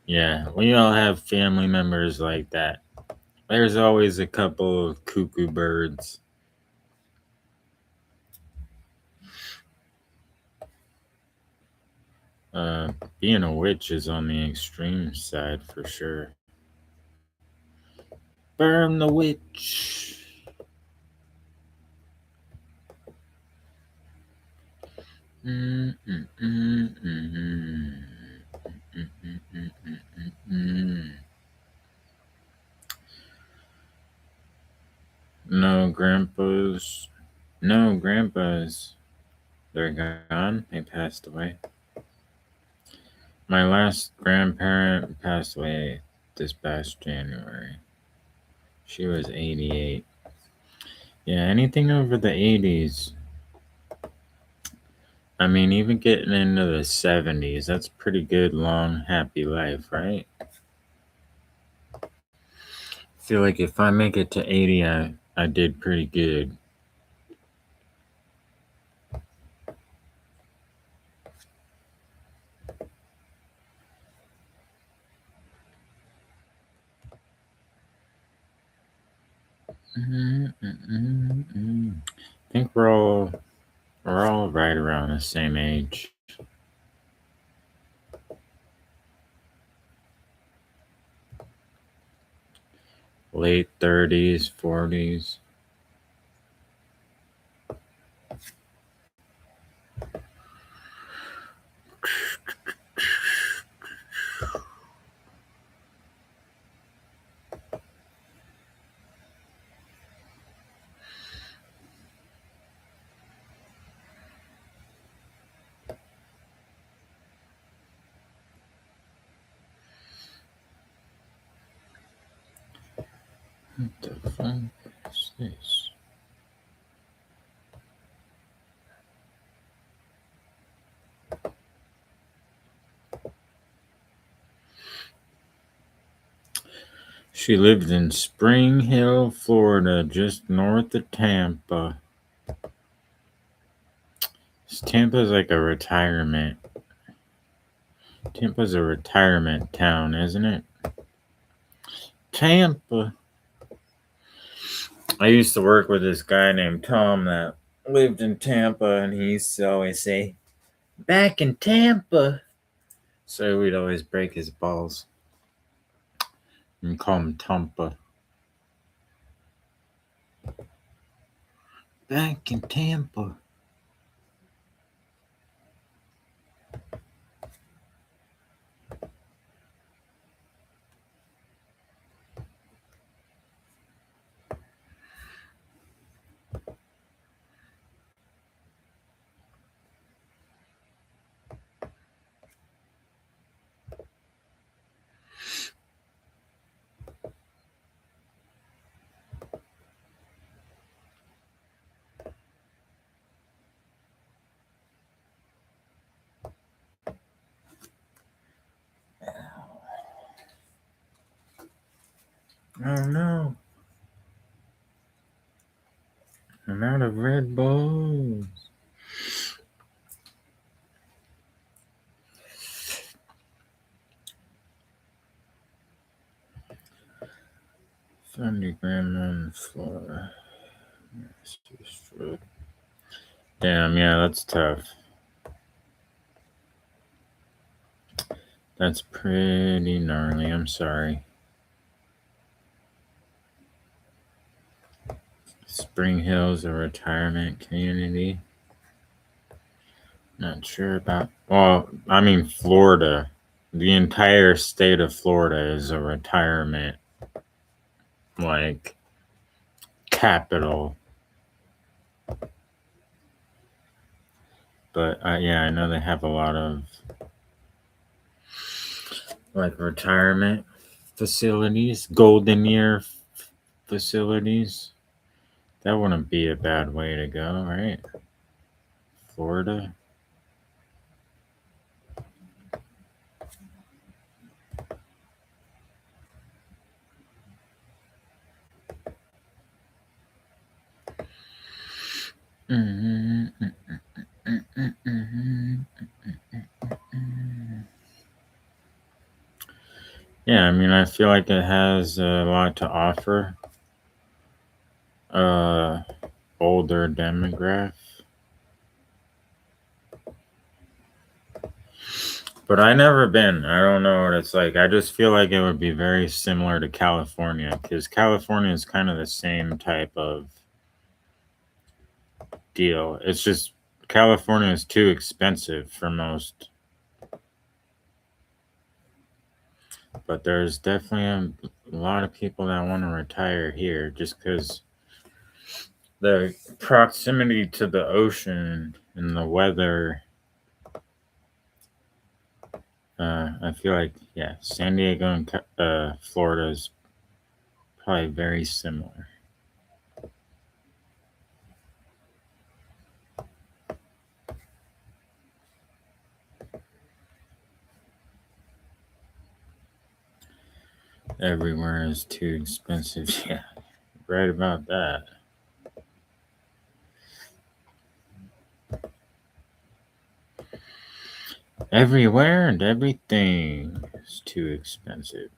yeah, we all have family members like that. There's always a couple of cuckoo birds. Uh, Being a witch is on the extreme side for sure. Burn the witch. Mm, mm, mm, mm, mm. No grandpas. No grandpas. They're gone. They passed away. My last grandparent passed away this past January. She was 88. Yeah, anything over the 80s. I mean, even getting into the 70s, that's pretty good, long, happy life, right? I feel like if I make it to 80, I did pretty good. I think we're all right around the same age. late 30s, 40s. What the fuck is this? She lived in Spring Hill, Florida, just north of Tampa. Tampa's like a retirement. Tampa's a retirement town, isn't it? Tampa. I used to work with this guy named Tom that lived in Tampa, and he used to always say, "Back in Tampa." So we'd always break his balls and call him Tampa. Back in Tampa. Oh no. I'm out of Red Bulls. Thundergram on the floor. Damn, yeah, that's tough. That's pretty gnarly. I'm sorry. Spring Hill's a retirement community. Not sure about. Well, I mean, Florida. The entire state of Florida is a retirement, like, capital. But yeah, I know they have a lot of like retirement facilities, golden year facilities. That wouldn't be a bad way to go, right? Florida. Yeah, I mean, I feel like it has a lot to offer. Older demographic. But I never been. I don't know what it's like. I just feel like it would be very similar to California because California is kind of the same type of deal. It's just California is too expensive for most. But there's definitely a lot of people that want to retire here just because the proximity to the ocean and the weather. I feel like, yeah, San Diego and Florida is probably very similar. Everywhere is too expensive. Yeah, right about that. Everywhere and everything is too expensive.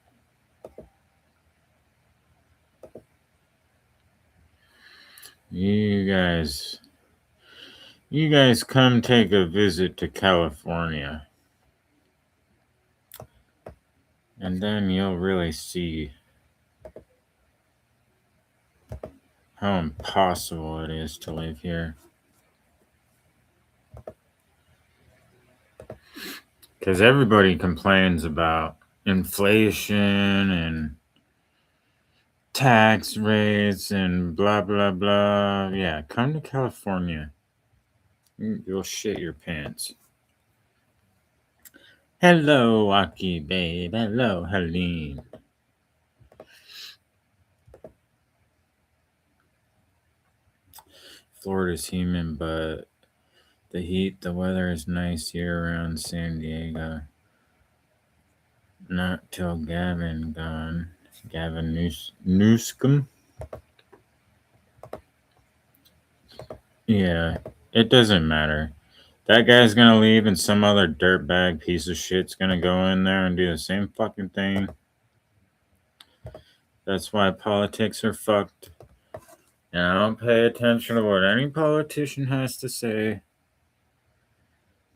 You guys come take a visit to California. And then you'll really see how impossible it is to live here. Because everybody complains about inflation and tax rates and blah, blah, blah. Yeah, come to California. You'll shit your pants. Hello, Aki babe. Hello, Helene. Florida's humid, but the heat, the weather is nice year around San Diego. Not till Gavin gone. Gavin Newscomb. Yeah, it doesn't matter. That guy's gonna leave and some other dirtbag piece of shit's gonna go in there and do the same fucking thing. That's why politics are fucked. And I don't pay attention to what any politician has to say.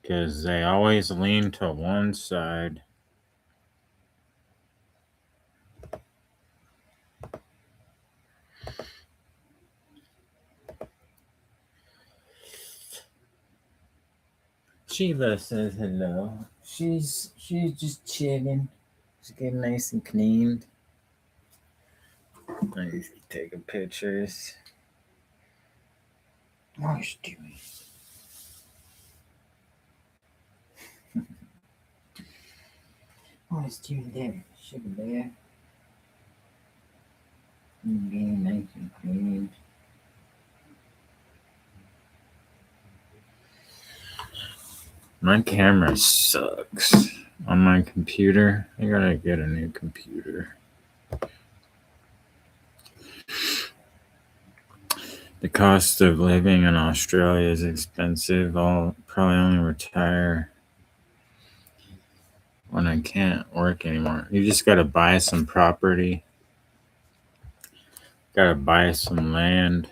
Because they always lean to one side. Sheeba says hello. She's just chilling. She's getting nice and cleaned. Nice taking pictures. What's doing? What's doing there? Sugar bear. Getting nice and cleaned. My camera sucks on my computer. I gotta get a new computer. The cost of living in Australia is expensive. I'll probably only retire when I can't work anymore. You just gotta buy some property. Gotta buy some land.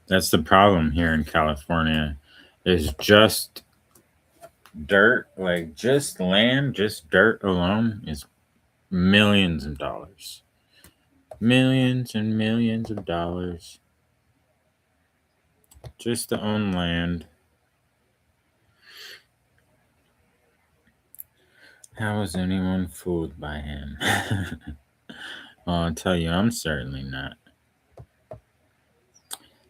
That's the problem here in California. Is just dirt, like just land, just dirt alone is millions of dollars. Millions and millions of dollars. Just to own land. How is anyone fooled by him? Well, I'll tell you, I'm certainly not.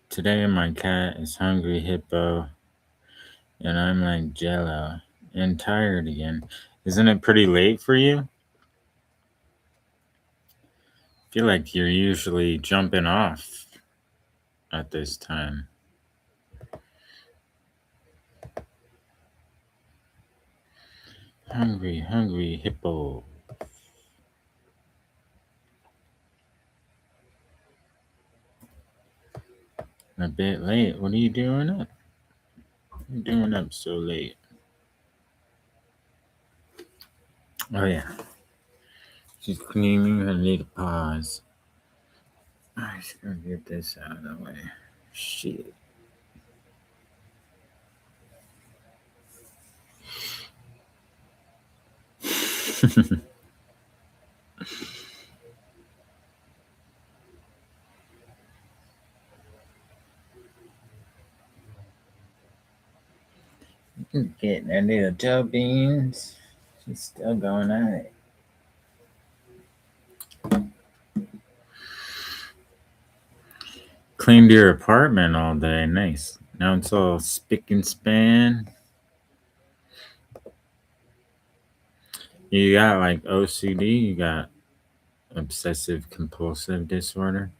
Today my cat is hungry hippo, and I'm like jello and tired again. Isn't it pretty late for you? I feel like you're usually jumping off at this time. Hungry hippo. A bit late. What are you doing up? What are you doing up so late? Oh yeah. She's cleaning her little paws. I just gotta get this out of the way. Shit. Getting her little toe beans. She's still going at it. Cleaned your apartment all day. Nice. Now it's all spick and span. You got like OCD. You got obsessive compulsive disorder.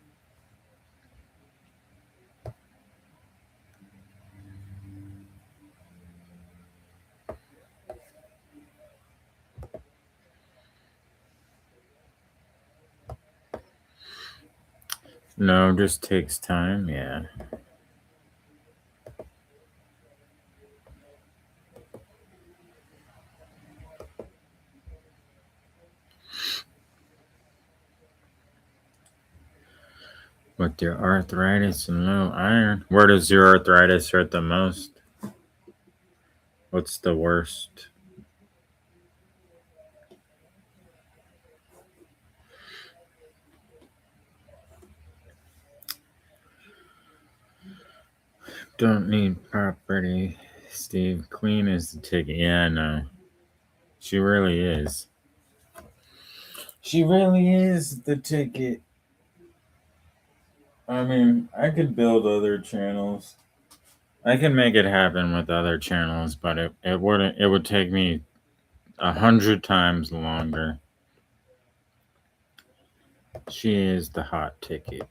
No, just takes time. Yeah. With your arthritis and low iron. Where does your arthritis hurt the most? What's the worst? Don't need property. Steve, Queen is the ticket. Yeah, I know. She really is. She really is the ticket. I mean, I could build other channels. I can make it happen with other channels, but it wouldn't. It would take me 100 times longer. She is the hot ticket.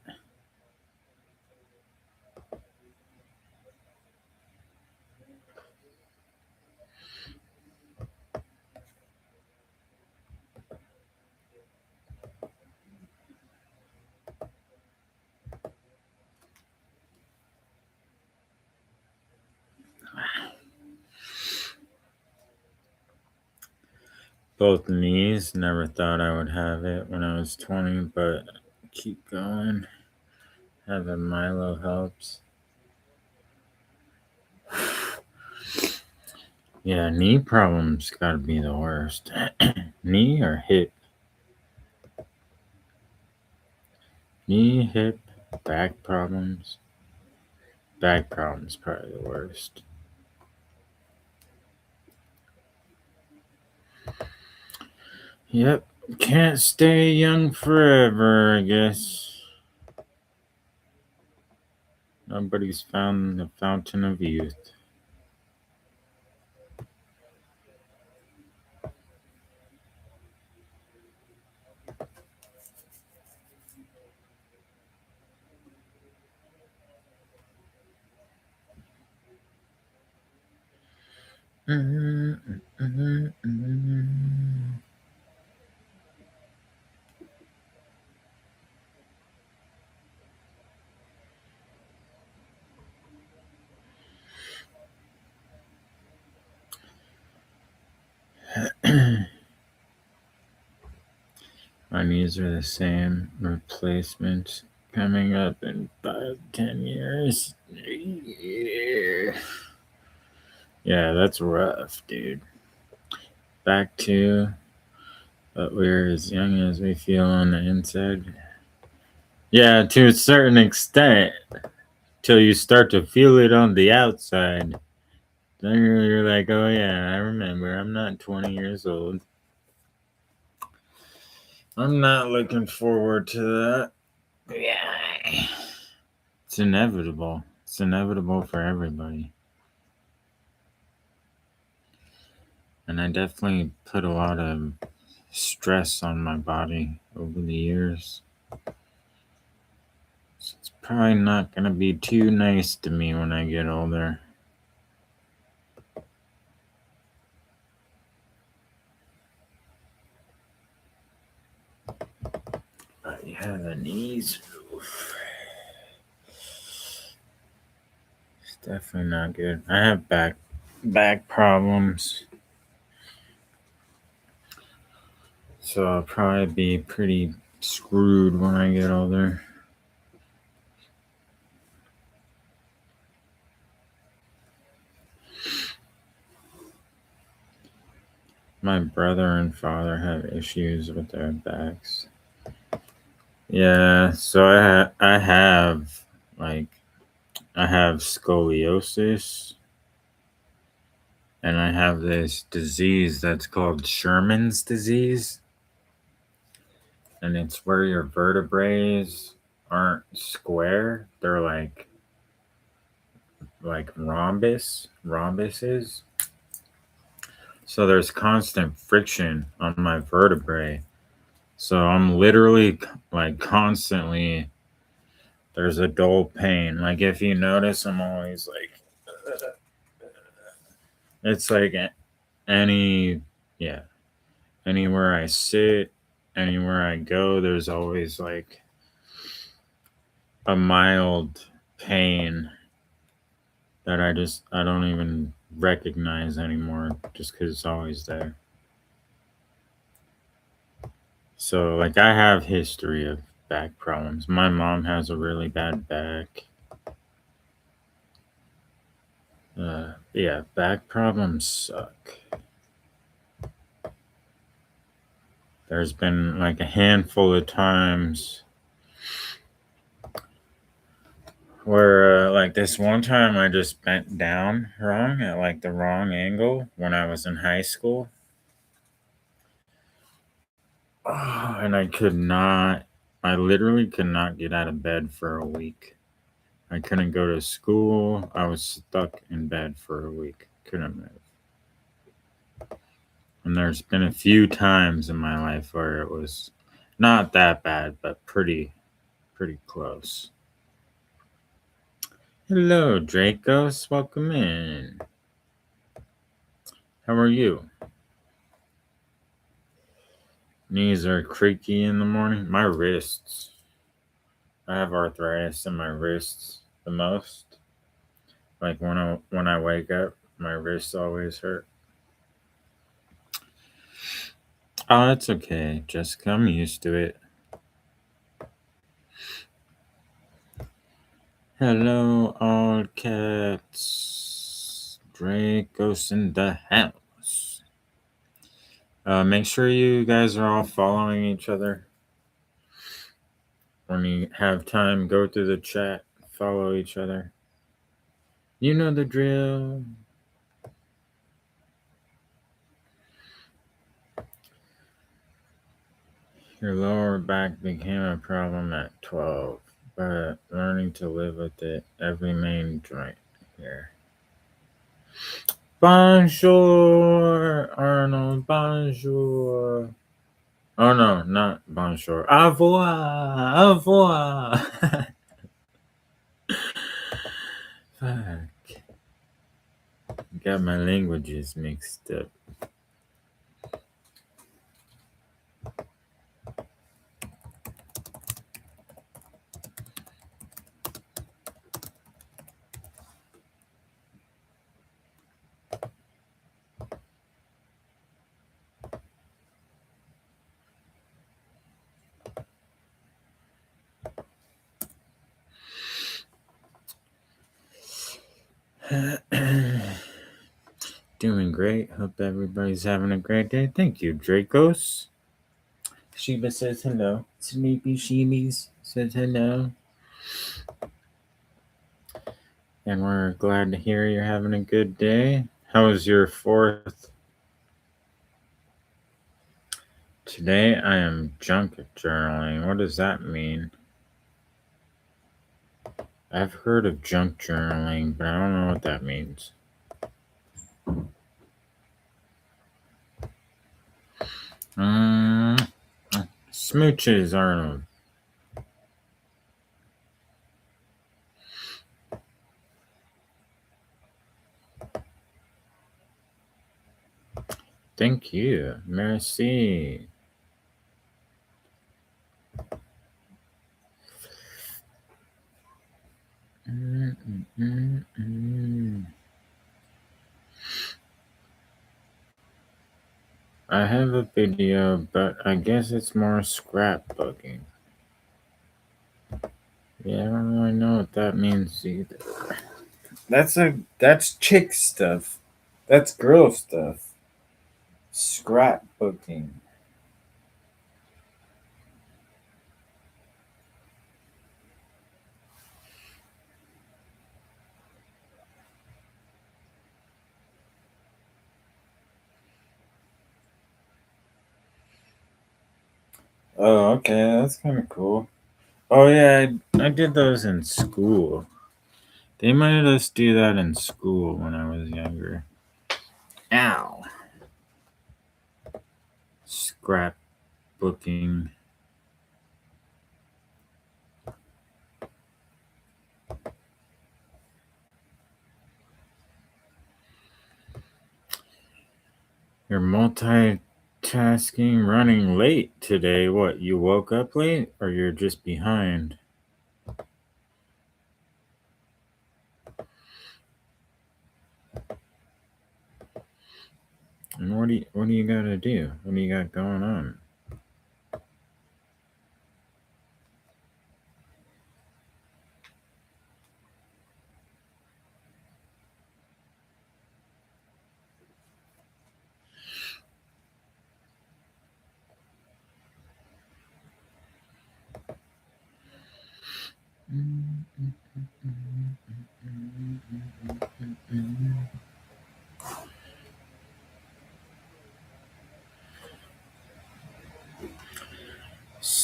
Both knees. Never thought I would have it when I was 20, but keep going. Having Milo helps. Yeah, knee problems gotta be the worst. Knee or hip? Knee, hip, back problems. Back problems probably the worst. Yep, can't stay young forever, I guess. Nobody's found the fountain of youth. My knees are the same. Replacement coming up in 5-10 years. Yeah, that's rough, dude. Back to, but we're as young as we feel on the inside. Yeah, to a certain extent, till you start to feel it on the outside. Then you're like, oh yeah, I remember. I'm not 20 years old. I'm not looking forward to that. Yeah. It's inevitable. It's inevitable for everybody. And I definitely put a lot of stress on my body over the years. So it's probably not going to be too nice to me when I get older. But yeah, the knees. Oof. It's definitely not good. I have back problems. So I'll probably be pretty screwed when I get older. My brother and father have issues with their backs. Yeah, so I have scoliosis, and I have this disease that's called Sherman's disease, and it's where your vertebrae aren't square; they're like rhombuses. So there's constant friction on my vertebrae. So I'm literally like constantly. There's a dull pain. Like if you notice, I'm always like. It's like any yeah anywhere I sit, anywhere I go, there's always like a mild pain that I don't even recognize anymore just because it's always there. So like I have history of back problems. My mom has a really bad back. Yeah, back problems suck. There's been like a handful of times where, like this one time, I just bent down wrong at like the wrong angle when I was in high school. And I literally could not get out of bed for a week. I couldn't go to school. I was stuck in bed for a week. Couldn't move. And there's been a few times in my life where it was not that bad, but pretty close. Hello, Dracos. Welcome in. How are you? Knees are creaky in the morning. My wrists. I have arthritis in my wrists the most. Like when I wake up, my wrists always hurt. Oh, it's okay. Jessica, I'm used to it. Hello, all cats. Dracos in the house. Make sure you guys are all following each other. When you have time, go through the chat, follow each other. You know the drill. Your lower back became a problem at 12, but learning to live with it, every main joint here. Bonjour, Arnold, bonjour. Oh no, not bonjour. Au revoir, au revoir. Fuck. Got my languages mixed up. Doing great. Hope everybody's having a great day. Thank you, Dracos. Sheeba says hello. Sleepy Sheebies says hello. And we're glad to hear you're having a good day. How was your 4th? Today I am junk journaling. What does that mean? I've heard of junk journaling, but I don't know what that means. Smooches, Arnold. Thank you. Merci. I have a video, but I guess it's more scrapbooking. Yeah, I don't really know what that means either. That's chick stuff. That's girl stuff. Scrapbooking. Oh, okay, that's kind of cool. Oh yeah, I did those in school. They made us do that in school when I was younger. Ow. Scrapbooking. You're multitasking running late today. What, you woke up late or you're just behind? And what do you gotta do? What do you got going on?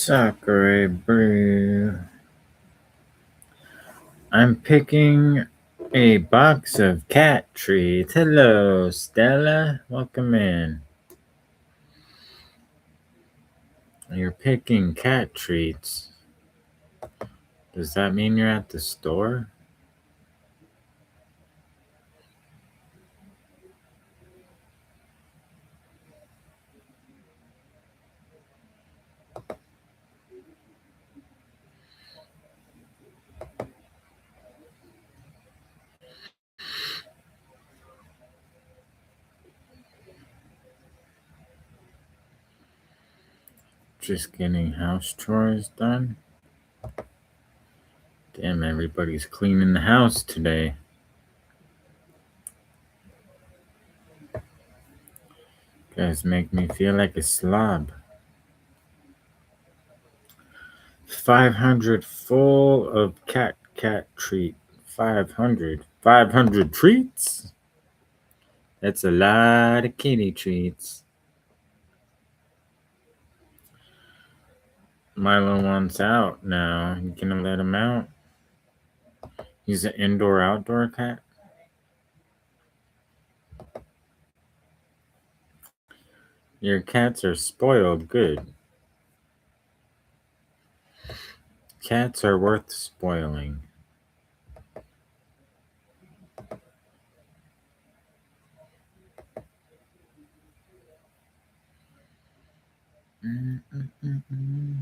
Sakura brew. I'm picking a box of cat treats. Hello, Stella. Welcome in. You're picking cat treats. Does that mean you're at the store? Just getting house chores done. Damn, everybody's cleaning the house today. Guys make me feel like a slob. 500 full of cat treat. 500. 500 treats? That's a lot of kitty treats. Milo wants out now. You gonna let him out? He's an indoor-outdoor cat? Your cats are spoiled good. Cats are worth spoiling. Mm-mm-mm-mm.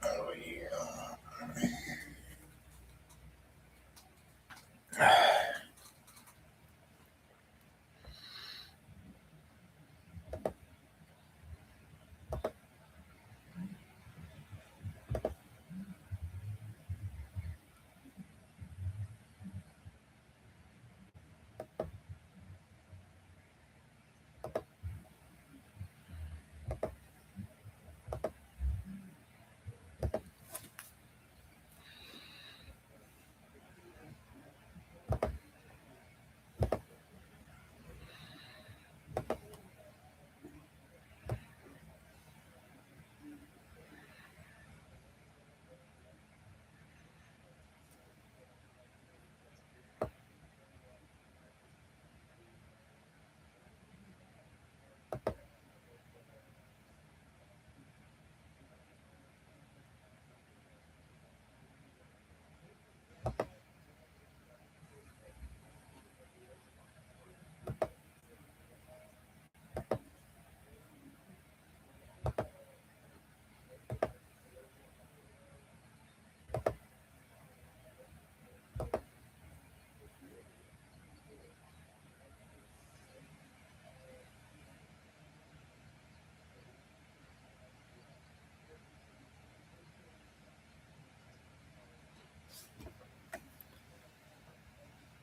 Oh, yeah.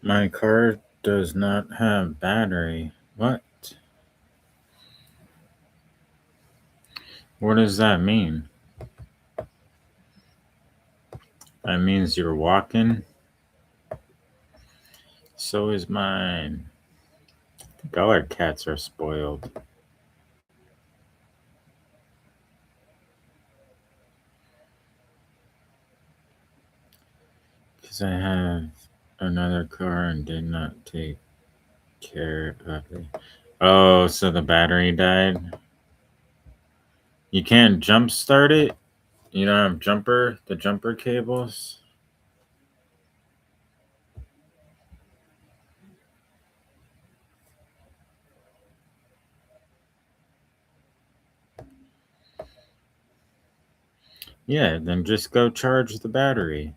My car does not have battery. What? What does that mean? That means you're walking. So is mine. I think all our cats are spoiled. Because I have another car and did not take care of it. Oh, so the battery died? You can't jump start it? You don't have the jumper cables? Yeah, then just go charge the battery.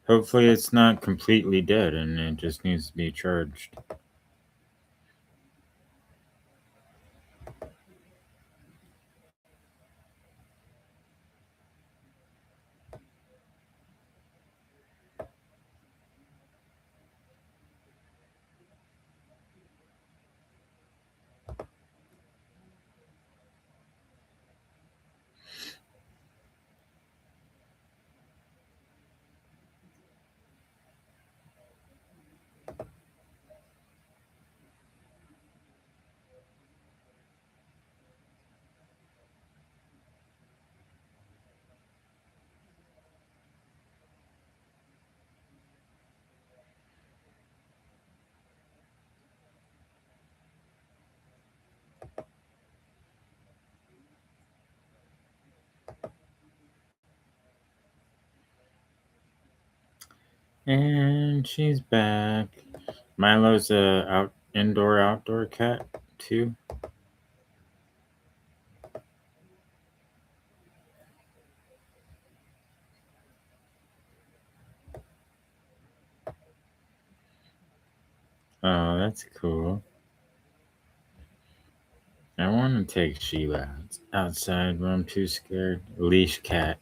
Hopefully it's not completely dead and it just needs to be charged. And she's back. Milo's a indoor-outdoor cat too. Oh, that's cool. I want to take Sheeba outside, but I'm too scared. Leash cat.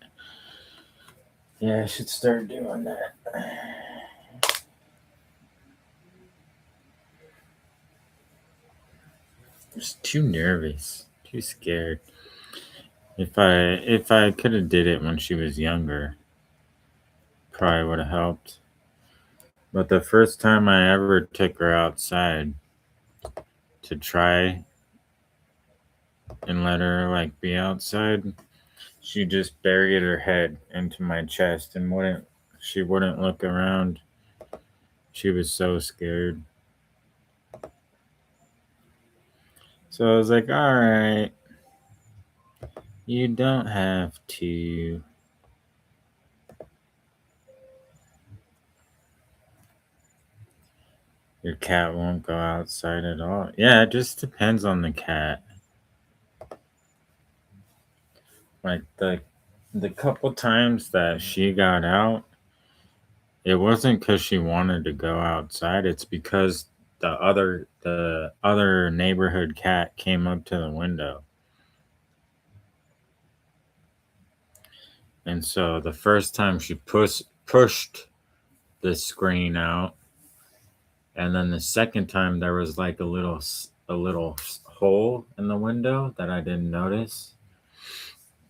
Yeah, I should start doing that. Just too nervous, too scared. If I could have did it when she was younger, probably would have helped. But the first time I ever took her outside to try and let her like be outside, she just buried her head into my chest and wouldn't look around. She was so scared. So I was like, all right, you don't have to. Your cat won't go outside at all. Yeah, it just depends on the cat. Like the couple times that she got out, it wasn't because she wanted to go outside. It's because the other neighborhood cat came up to the window. And so the first time she pushed the screen out, and then the second time there was like a little hole in the window that I didn't notice,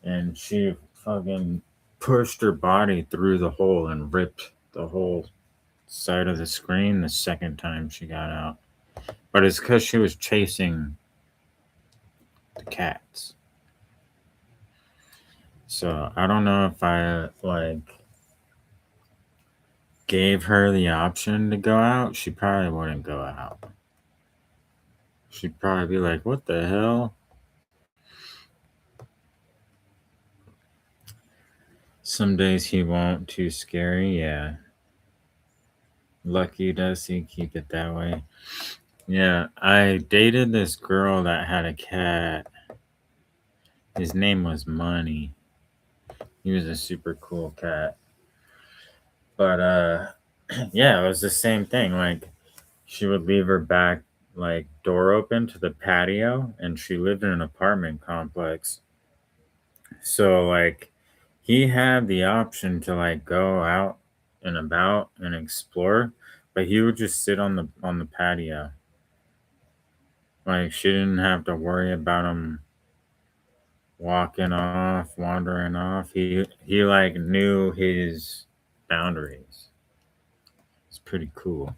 and she fucking pushed her body through the hole and ripped the whole side of the screen the second time she got out. But it's because she was chasing the cats. So I don't know if I like gave her the option to go out. She probably wouldn't go out. She'd probably be like, "What the hell?" Some days he won't. Too scary. Yeah. Lucky does he keep it that way? Yeah. I dated this girl that had a cat. His name was Money. He was a super cool cat. But yeah, it was the same thing. Like she would leave her back like door open to the patio, and she lived in an apartment complex. So like he had the option to like go out and about and explore, but he would just sit on the patio. Like she didn't have to worry about him walking off, wandering off. He like knew his boundaries. It's pretty cool.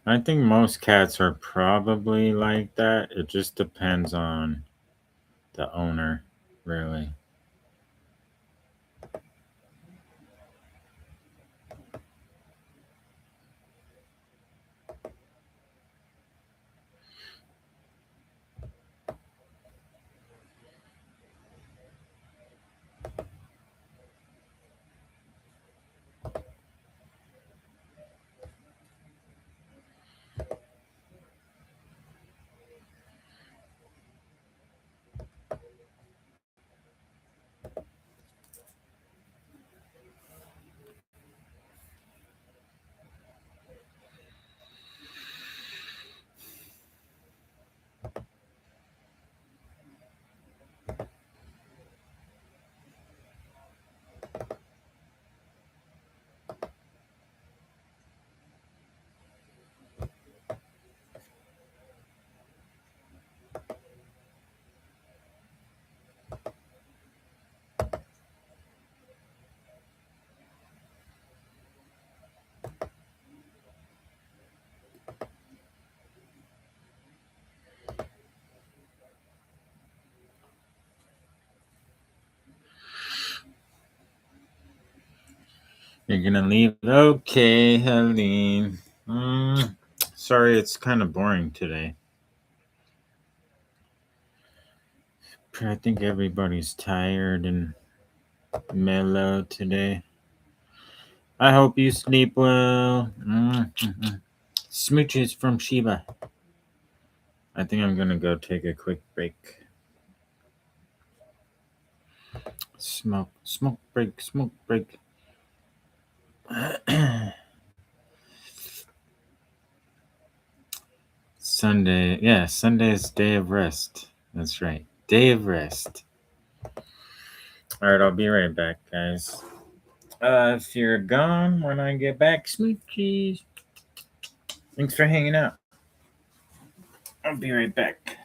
I think most cats are probably like that. It just depends on the owner, really. You're gonna leave? Okay, Helene. Sorry, it's kind of boring today. I think everybody's tired and mellow today. I hope you sleep well. Smooches from Sheeba. I think I'm gonna go take a quick break. Smoke break. Sunday's day of rest. That's right, day of rest. All right, I'll be right back, guys. If you're gone when I get back, Smoochies. Thanks for hanging out. I'll be right back.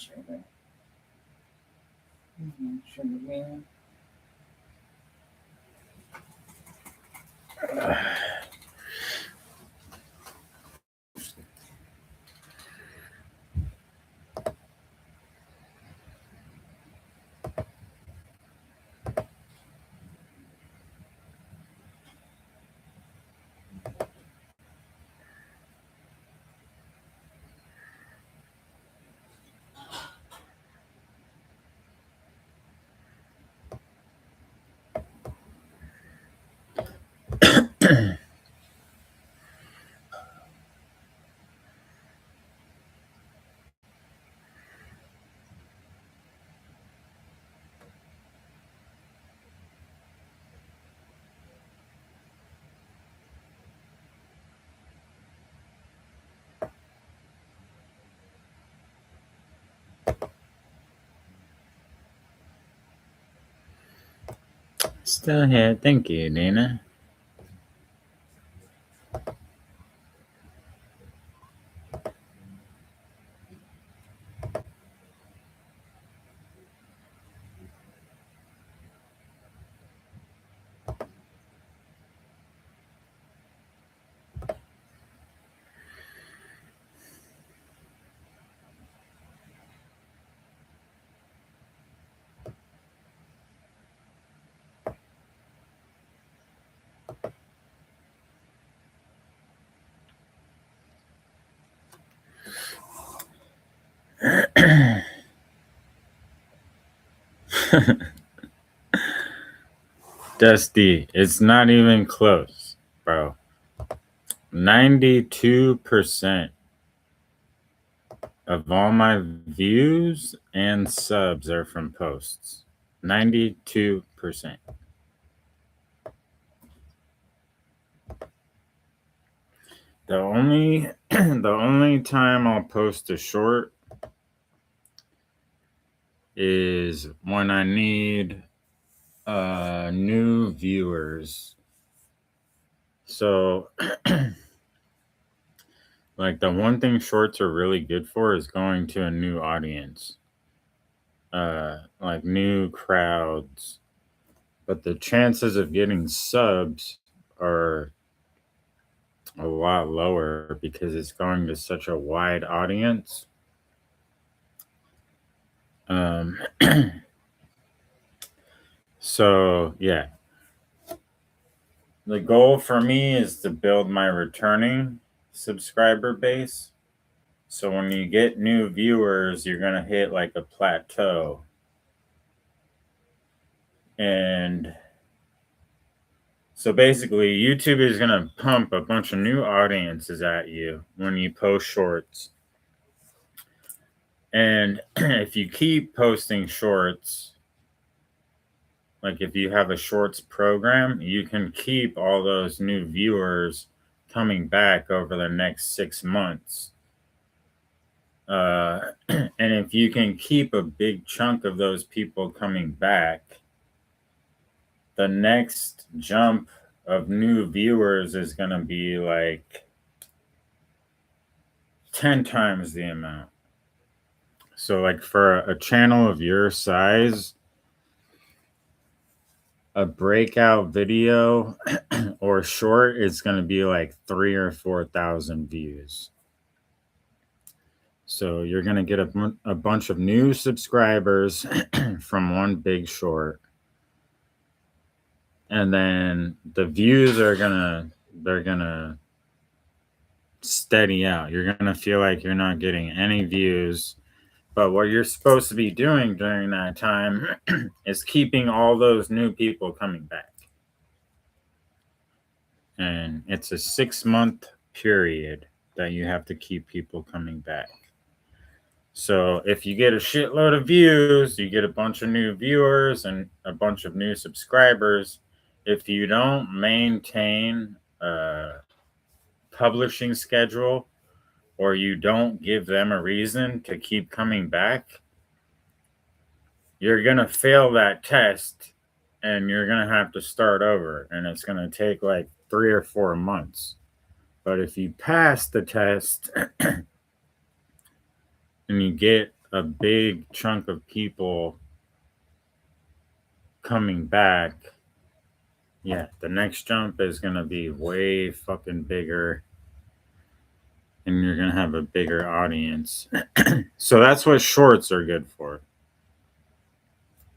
sugar. Sugar bean. Still here. Thank you, Dana. Dusty, it's not even close, bro. 92% of all my views and subs are from posts. 92%. The only the only time I'll post a short is when I need new viewers. So like the one thing shorts are really good for is going to a new audience. Like new crowds. But the chances of getting subs are a lot lower because it's going to such a wide audience. So yeah, the goal for me is to build my returning subscriber base. So when you get new viewers, you're going to hit like a plateau. And so basically, YouTube is going to pump a bunch of new audiences at you when you post shorts. And if you keep posting shorts, like if you have a shorts program, you can keep all those new viewers coming back over the next 6 months. And if you can keep a big chunk of those people coming back, the next jump of new viewers is going to be like 10 times the amount. So like for a channel of your size, a breakout video or short is going to be like 3,000 or 4,000 views. So you're going to get a bunch of new subscribers from one big short. And then the views they're going to steady out. You're going to feel like you're not getting any views. But what you're supposed to be doing during that time is keeping all those new people coming back. And it's a 6-month period that you have to keep people coming back. So if you get a shitload of views, you get a bunch of new viewers and a bunch of new subscribers. If you don't maintain a publishing schedule or you don't give them a reason to keep coming back, you're going to fail that test and you're going to have to start over. And it's going to take like 3 or 4 months. But if you pass the test and you get a big chunk of people coming back, yeah, the next jump is going to be way fucking bigger and you're going to have a bigger audience. So that's what shorts are good for.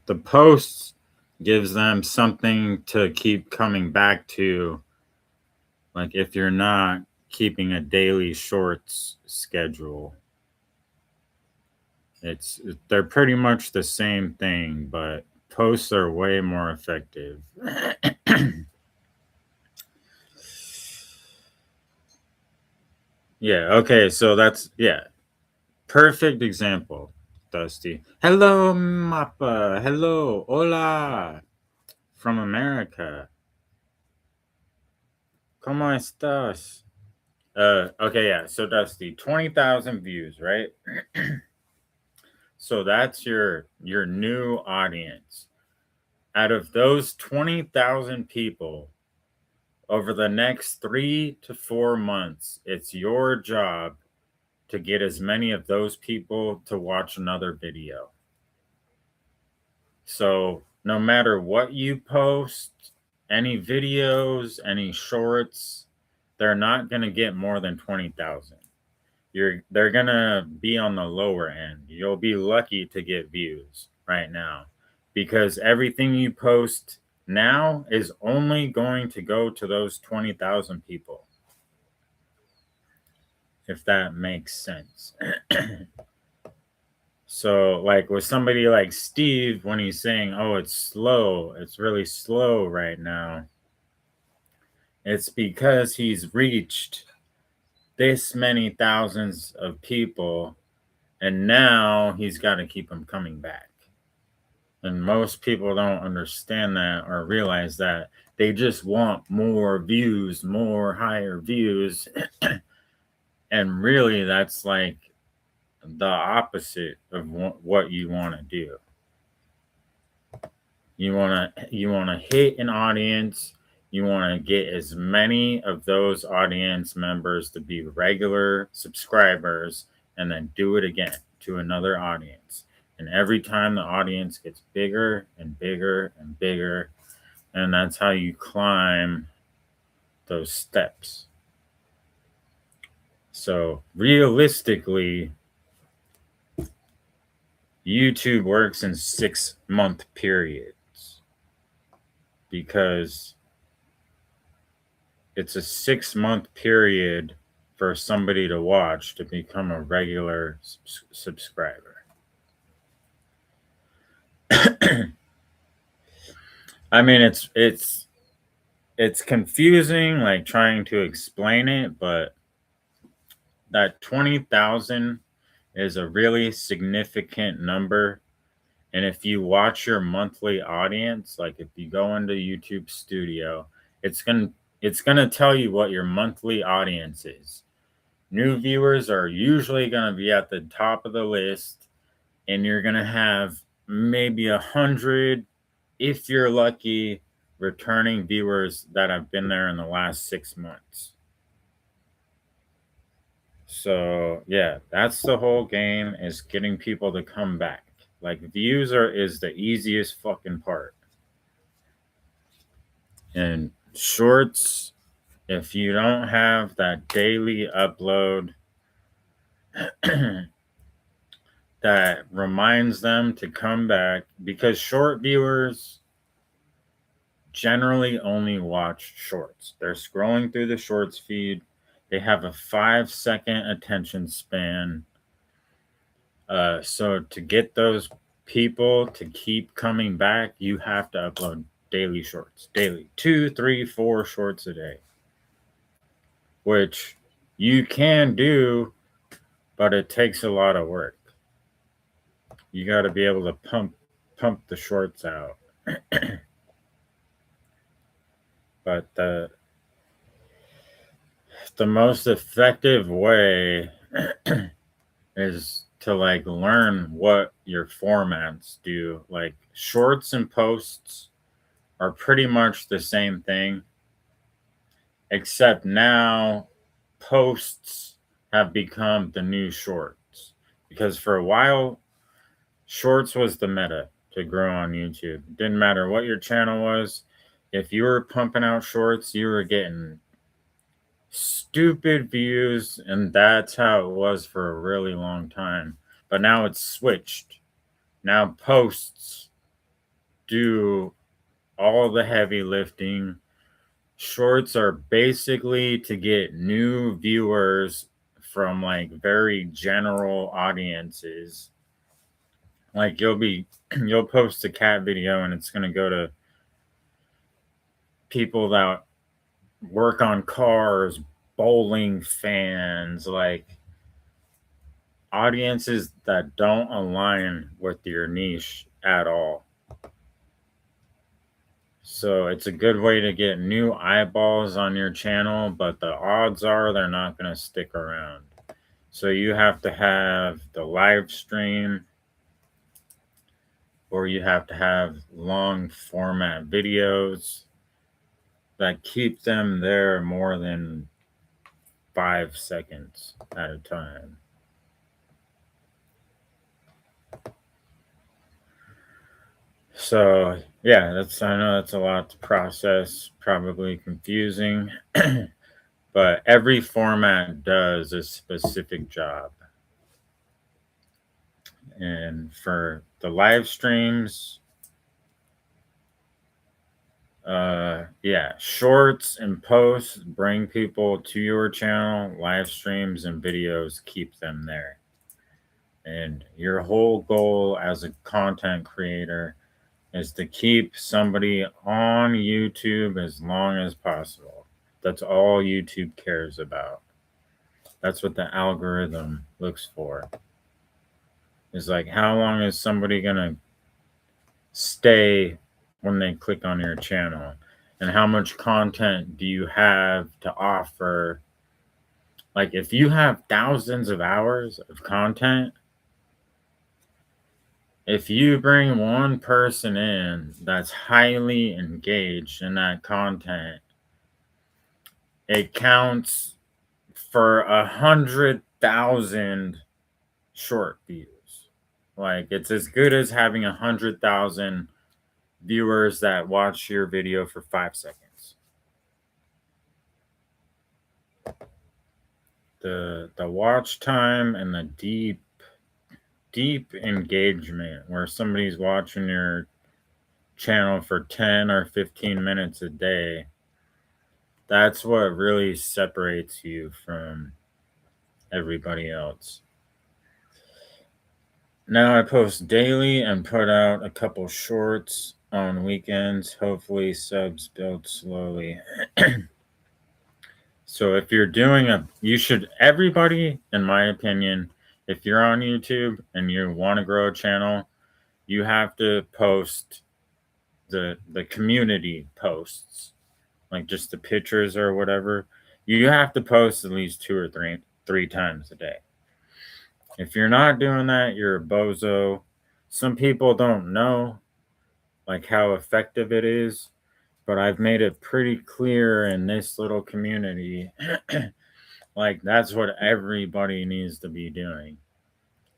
The posts gives them something to keep coming back to. Like if you're not keeping a daily shorts schedule, they're pretty much the same thing, but posts are way more effective. Yeah, okay, so that's perfect example, Dusty. Hello, Mappa. Hello, hola, from America. ¿Cómo estás? Okay, yeah. So Dusty, 20,000 views, right? So that's your new audience. Out of those 20,000 people, over the next 3 to 4 months, it's your job to get as many of those people to watch another video. So no matter what you post, any videos, any shorts, they're not going to get more than 20,000. They're going to be on the lower end. You'll be lucky to get views right now because everything you post now is only going to go to those 20,000 people. If that makes sense. So, like with somebody like Steve, when he's saying, oh, it's slow, it's really slow right now, it's because he's reached this many thousands of people, and now he's got to keep them coming back. And most people don't understand that or realize that. They just want more views, more higher views. And really, that's like the opposite of what you want to do. You want to hit an audience. You want to get as many of those audience members to be regular subscribers and then do it again to another audience. And every time the audience gets bigger and bigger and bigger, and that's how you climb those steps. So realistically, YouTube works in 6-month periods because it's a 6-month period for somebody to watch to become a regular subscriber. I mean, it's confusing, like trying to explain it, but that 20,000 is a really significant number. And if you watch your monthly audience, like if you go into YouTube Studio, it's gonna tell you what your monthly audience is. New viewers are usually gonna be at the top of the list, and you're gonna have maybe 100, if you're lucky, returning viewers that have been there in the last 6 months. So yeah, that's the whole game, is getting people to come back. Like views is the easiest fucking part. And shorts, if you don't have that daily upload that reminds them to come back, because short viewers generally only watch shorts. They're scrolling through the shorts feed. They have a 5-second attention span. So to get those people to keep coming back, you have to upload daily shorts. Daily. 2, 3, 4 shorts a day. Which you can do, but it takes a lot of work. You got to be able to pump the shorts out. But the most effective way is to like learn what your formats do. Like shorts and posts are pretty much the same thing, except now posts have become the new shorts. Because for a while, Shorts was the meta to grow on YouTube. Didn't matter what your channel was. If you were pumping out shorts, you were getting stupid views, and that's how it was for a really long time. But now it's switched. Now posts do all the heavy lifting. Shorts are basically to get new viewers from like very general audiences. Like you'll post a cat video and it's gonna go to people that work on cars, bowling fans, like audiences that don't align with your niche at all. So it's a good way to get new eyeballs on your channel, but the odds are they're not going to stick around. So you have to have the live stream, or you have to have long format videos that keep them there more than 5 seconds at a time. So yeah, I know that's a lot to process, probably confusing, but every format does a specific job. And for the live streams, shorts and posts bring people to your channel. Live streams and videos keep them there. And your whole goal as a content creator is to keep somebody on YouTube as long as possible. That's all YouTube cares about. That's what the algorithm looks for. Is like, how long is somebody going to stay when they click on your channel? And how much content do you have to offer? Like, if you have thousands of hours of content, if you bring one person in that's highly engaged in that content, it counts for 100,000 short views. Like, it's as good as having 100,000 viewers that watch your video for 5 seconds. The watch time and the deep engagement where somebody's watching your channel for 10 or 15 minutes a day, that's what really separates you from everybody else. Now I post daily and put out a couple shorts on weekends. Hopefully subs build slowly. So if you're doing everybody, in my opinion, if you're on YouTube and you want to grow a channel, you have to post the community posts, like just the pictures or whatever. You have to post at least 2 or 3 times a day. If you're not doing that, you're a bozo. Some people don't know like how effective it is, but I've made it pretty clear in this little community like that's what everybody needs to be doing.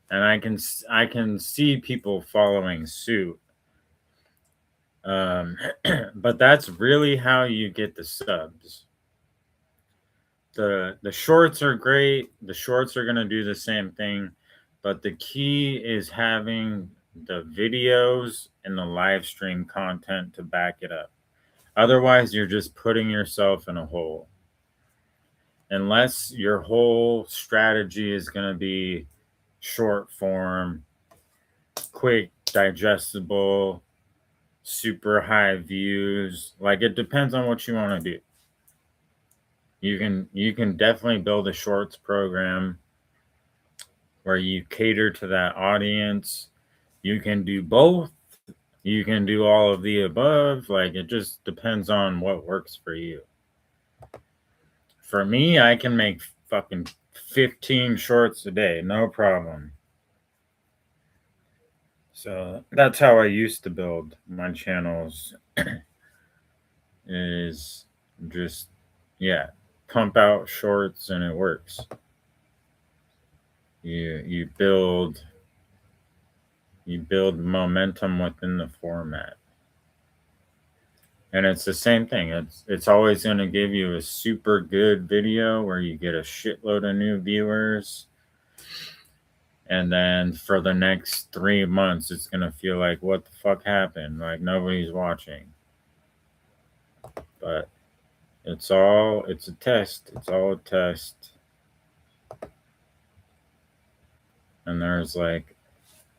And I can see people following suit. But that's really how you get the subs. The shorts are great. The shorts are going to do the same thing, but the key is having the videos and the live stream content to back it up. Otherwise, you're just putting yourself in a hole. Unless your whole strategy is going to be short form, quick, digestible, super high views. Like, it depends on what you want to do. You can definitely build a shorts program where you cater to that audience. You can do both. You can do all of the above. Like, it just depends on what works for you. For me, I can make fucking 15 shorts a day, no problem. So that's how I used to build my channels. Is just, pump out shorts and it works. You build You build momentum within the format. And it's the same thing. It's always going to give you a super good video where you get a shitload of new viewers. And then for the next 3 months, it's going to feel like, what the fuck happened? Like nobody's watching. But it's a test. It's all a test. And there's like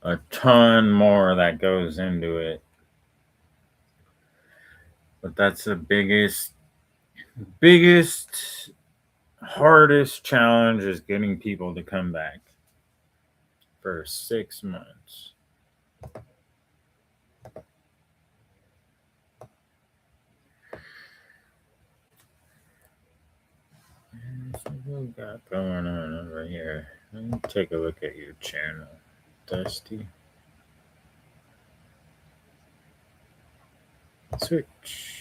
a ton more that goes into it. But that's the biggest, hardest challenge is getting people to come back for 6 months. What we got going on over here? Let me take a look at your channel, Dusty. Switch.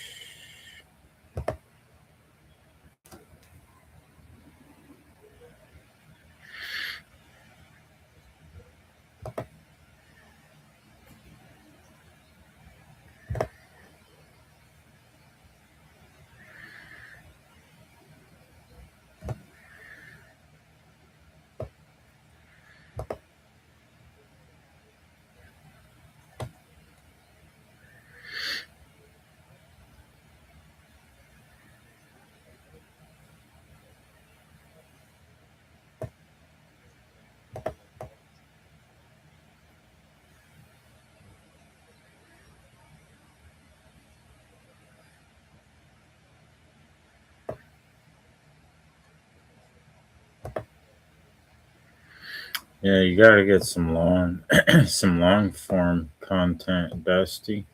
Yeah, you gotta get some long form content, Dusty.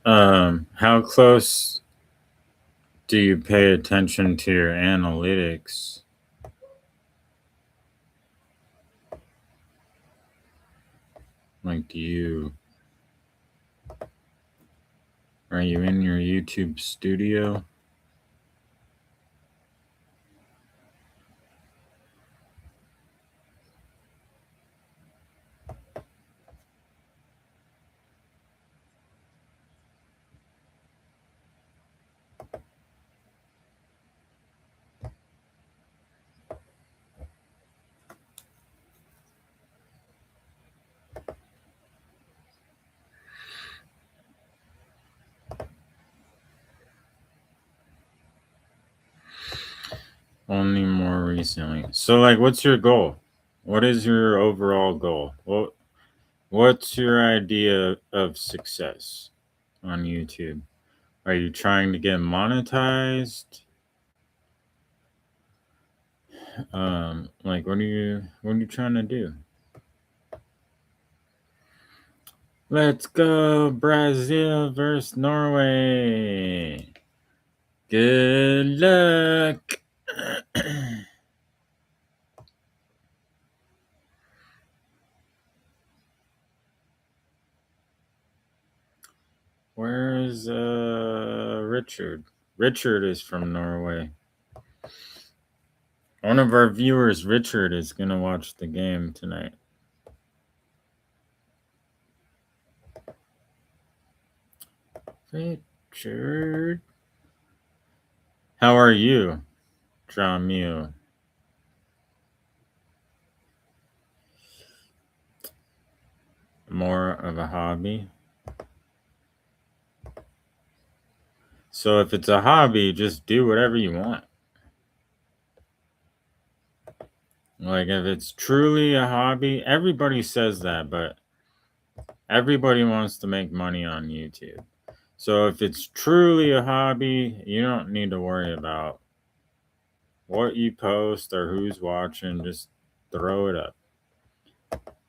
How close do you pay attention to your analytics? Like, are you in your YouTube studio? Only more recently. So, like, what's your goal? What is your overall goal? What's your idea of success on YouTube? Are you trying to get monetized? Like, what are you trying to do? Let's go, Brazil versus Norway. Good luck. Where's Richard? Richard is from Norway. One of our viewers, Richard, is gonna watch the game tonight. Richard, how are you, Dramu? More of a hobby. So if it's a hobby, just do whatever you want. Like, if it's truly a hobby, everybody says that, but everybody wants to make money on YouTube. So if it's truly a hobby, you don't need to worry about what you post or who's watching. Just throw it up.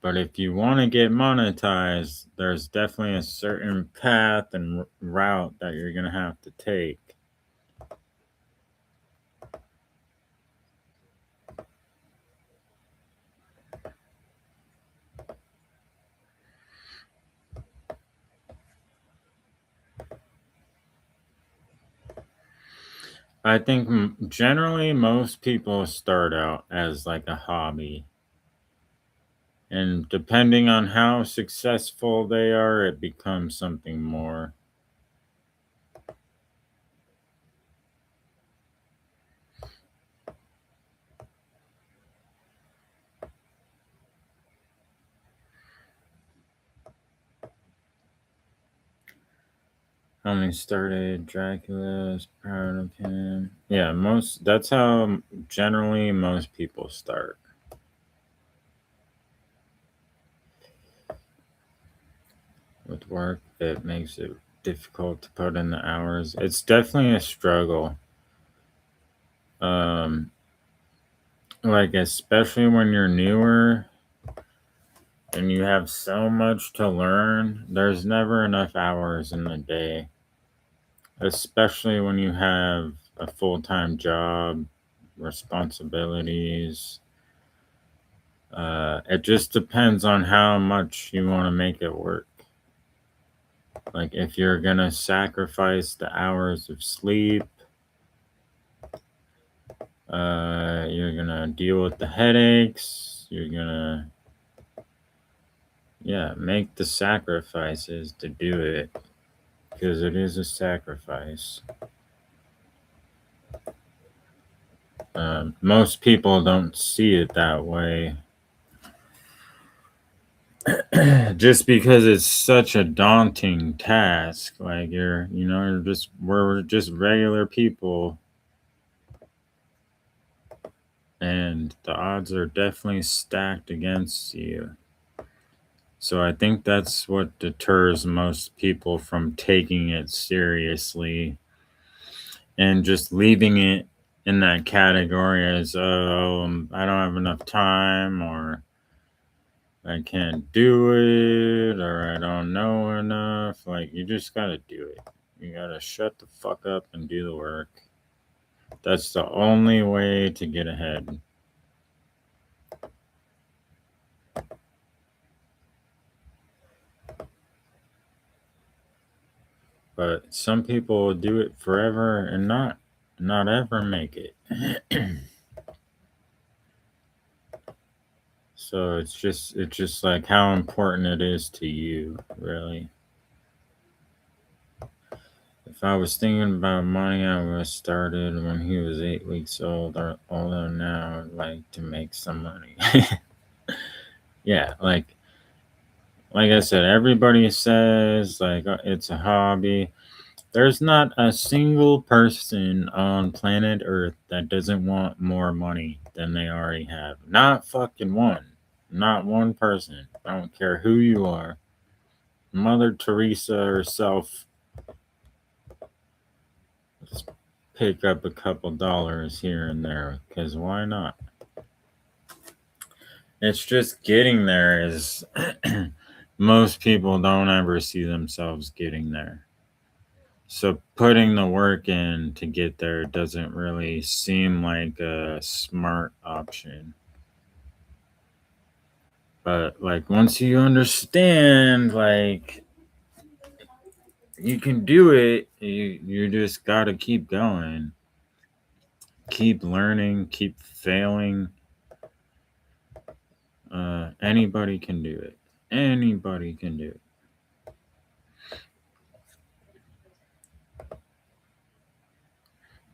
But if you want to get monetized, there's definitely a certain path and route that you're going to have to take. I think generally most people start out as like a hobby. And depending on how successful they are, it becomes something more. How many started? Dracula's proud of him. Yeah, that's how generally most people start. With work, it makes it difficult to put in the hours. It's definitely a struggle. Like especially when you're newer and you have so much to learn, there's never enough hours in the day. Especially when you have a full-time job, responsibilities. It just depends on how much you want to make it work. Like if you're gonna sacrifice the hours of sleep, you're gonna deal with the headaches, you're gonna make the sacrifices to do it, because it is a sacrifice. Most people don't see it that way. Just because it's such a daunting task. Like we're just regular people, and the odds are definitely stacked against you. So I think that's what deters most people from taking it seriously and just leaving it in that category as, oh, I don't have enough time, or I can't do it, or I don't know enough. Like, you just gotta do it. You gotta shut the fuck up and do the work. That's the only way to get ahead. But some people do it forever and not ever make it. So it's just like how important it is to you, really. If I was thinking about money, I would have started when he was 8 weeks old, or although now I'd like to make some money. Yeah, like I said, everybody says like it's a hobby. There's not a single person on planet Earth that doesn't want more money than they already have. Not fucking one. Not one person. I don't care who you are. Mother Teresa herself, just pick up a couple dollars here and there, because why not? It's just getting there is most people don't ever see themselves getting there. So putting the work in to get there doesn't really seem like a smart option. But like once you understand, like you can do it, you just gotta keep going. Keep learning, keep failing. Anybody can do it. Anybody can do it.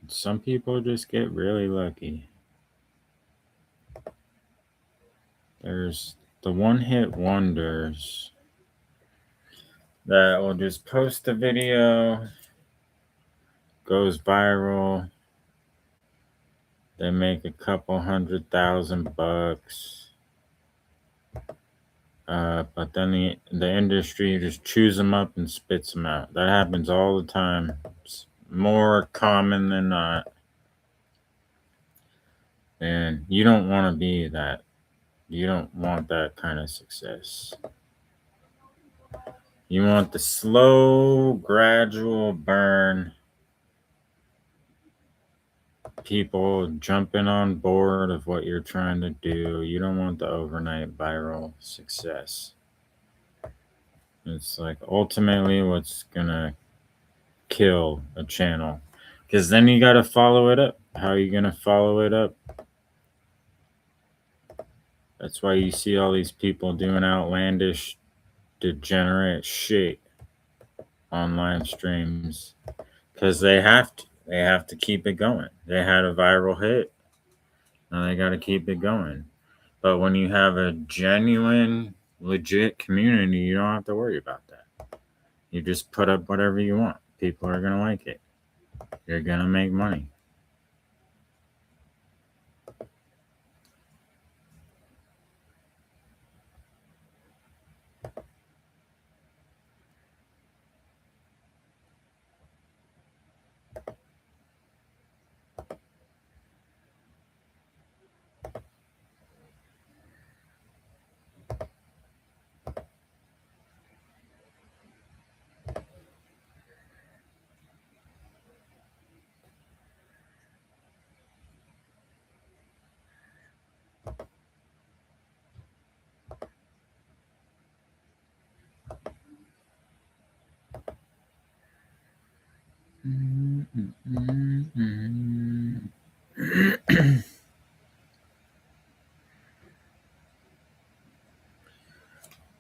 Some people just get really lucky. There's the one-hit wonders that will just post a video, goes viral, they make a couple $100,000, But then the industry just chews them up and spits them out. That happens all the time. It's more common than not. And you don't want to be that. You don't want that kind of success. You want the slow, gradual burn. People jumping on board of what you're trying to do. You don't want the overnight viral success. It's like ultimately what's gonna kill a channel. Because then you gotta follow it up. How are you gonna follow it up? That's why you see all these people doing outlandish, degenerate shit on live streams. Because they have to. They have to keep it going. They had a viral hit. Now they gotta keep it going. But when you have a genuine, legit community, you don't have to worry about that. You just put up whatever you want. People are gonna like it. You're gonna make money.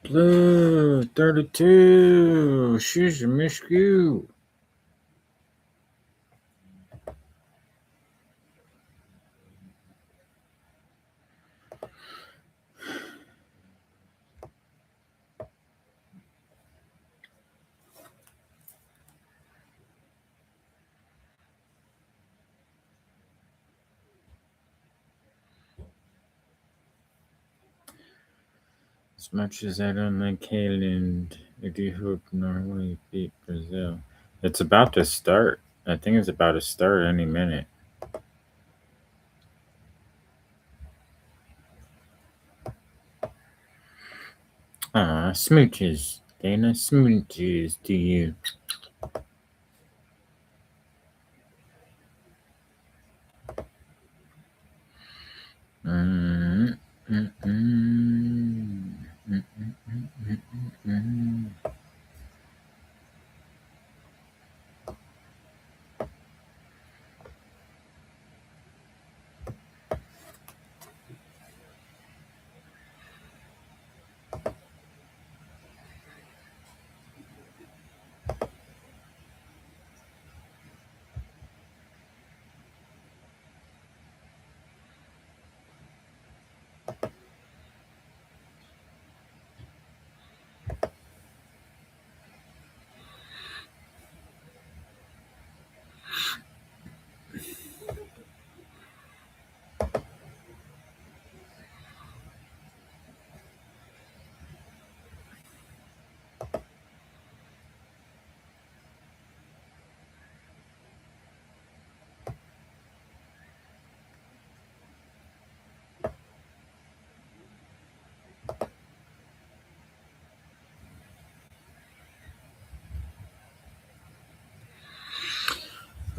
Blue 32. She's a miss you. As much as I don't like Haaland, I do hope Norway beat Brazil. It's about to start. I think it's about to start any minute. Smooches. Dana, smooches to you.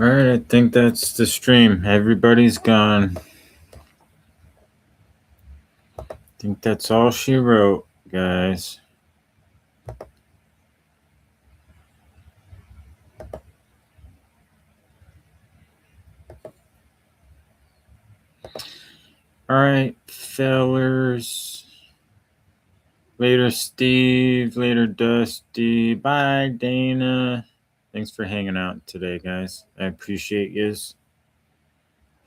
All right, I think that's the stream. Everybody's gone. I think that's all she wrote, guys. All right, fellers. Later, Steve. Later, Dusty. Bye, Dana. Thanks for hanging out today, guys. I appreciate yous.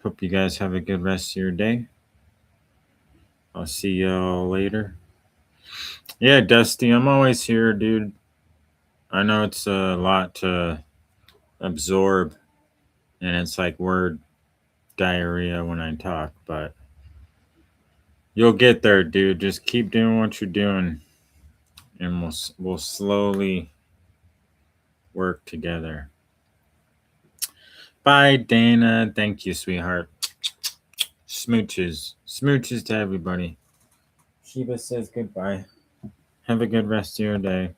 Hope you guys have a good rest of your day. I'll see y'all later. Yeah, Dusty, I'm always here, dude. I know it's a lot to absorb, and it's like word diarrhea when I talk, but you'll get there, dude. Just keep doing what you're doing. and we'll slowly work together. Bye, Dana. Thank you, sweetheart. Smooches. Smooches to everybody. Sheeba says goodbye. Have a good rest of your day.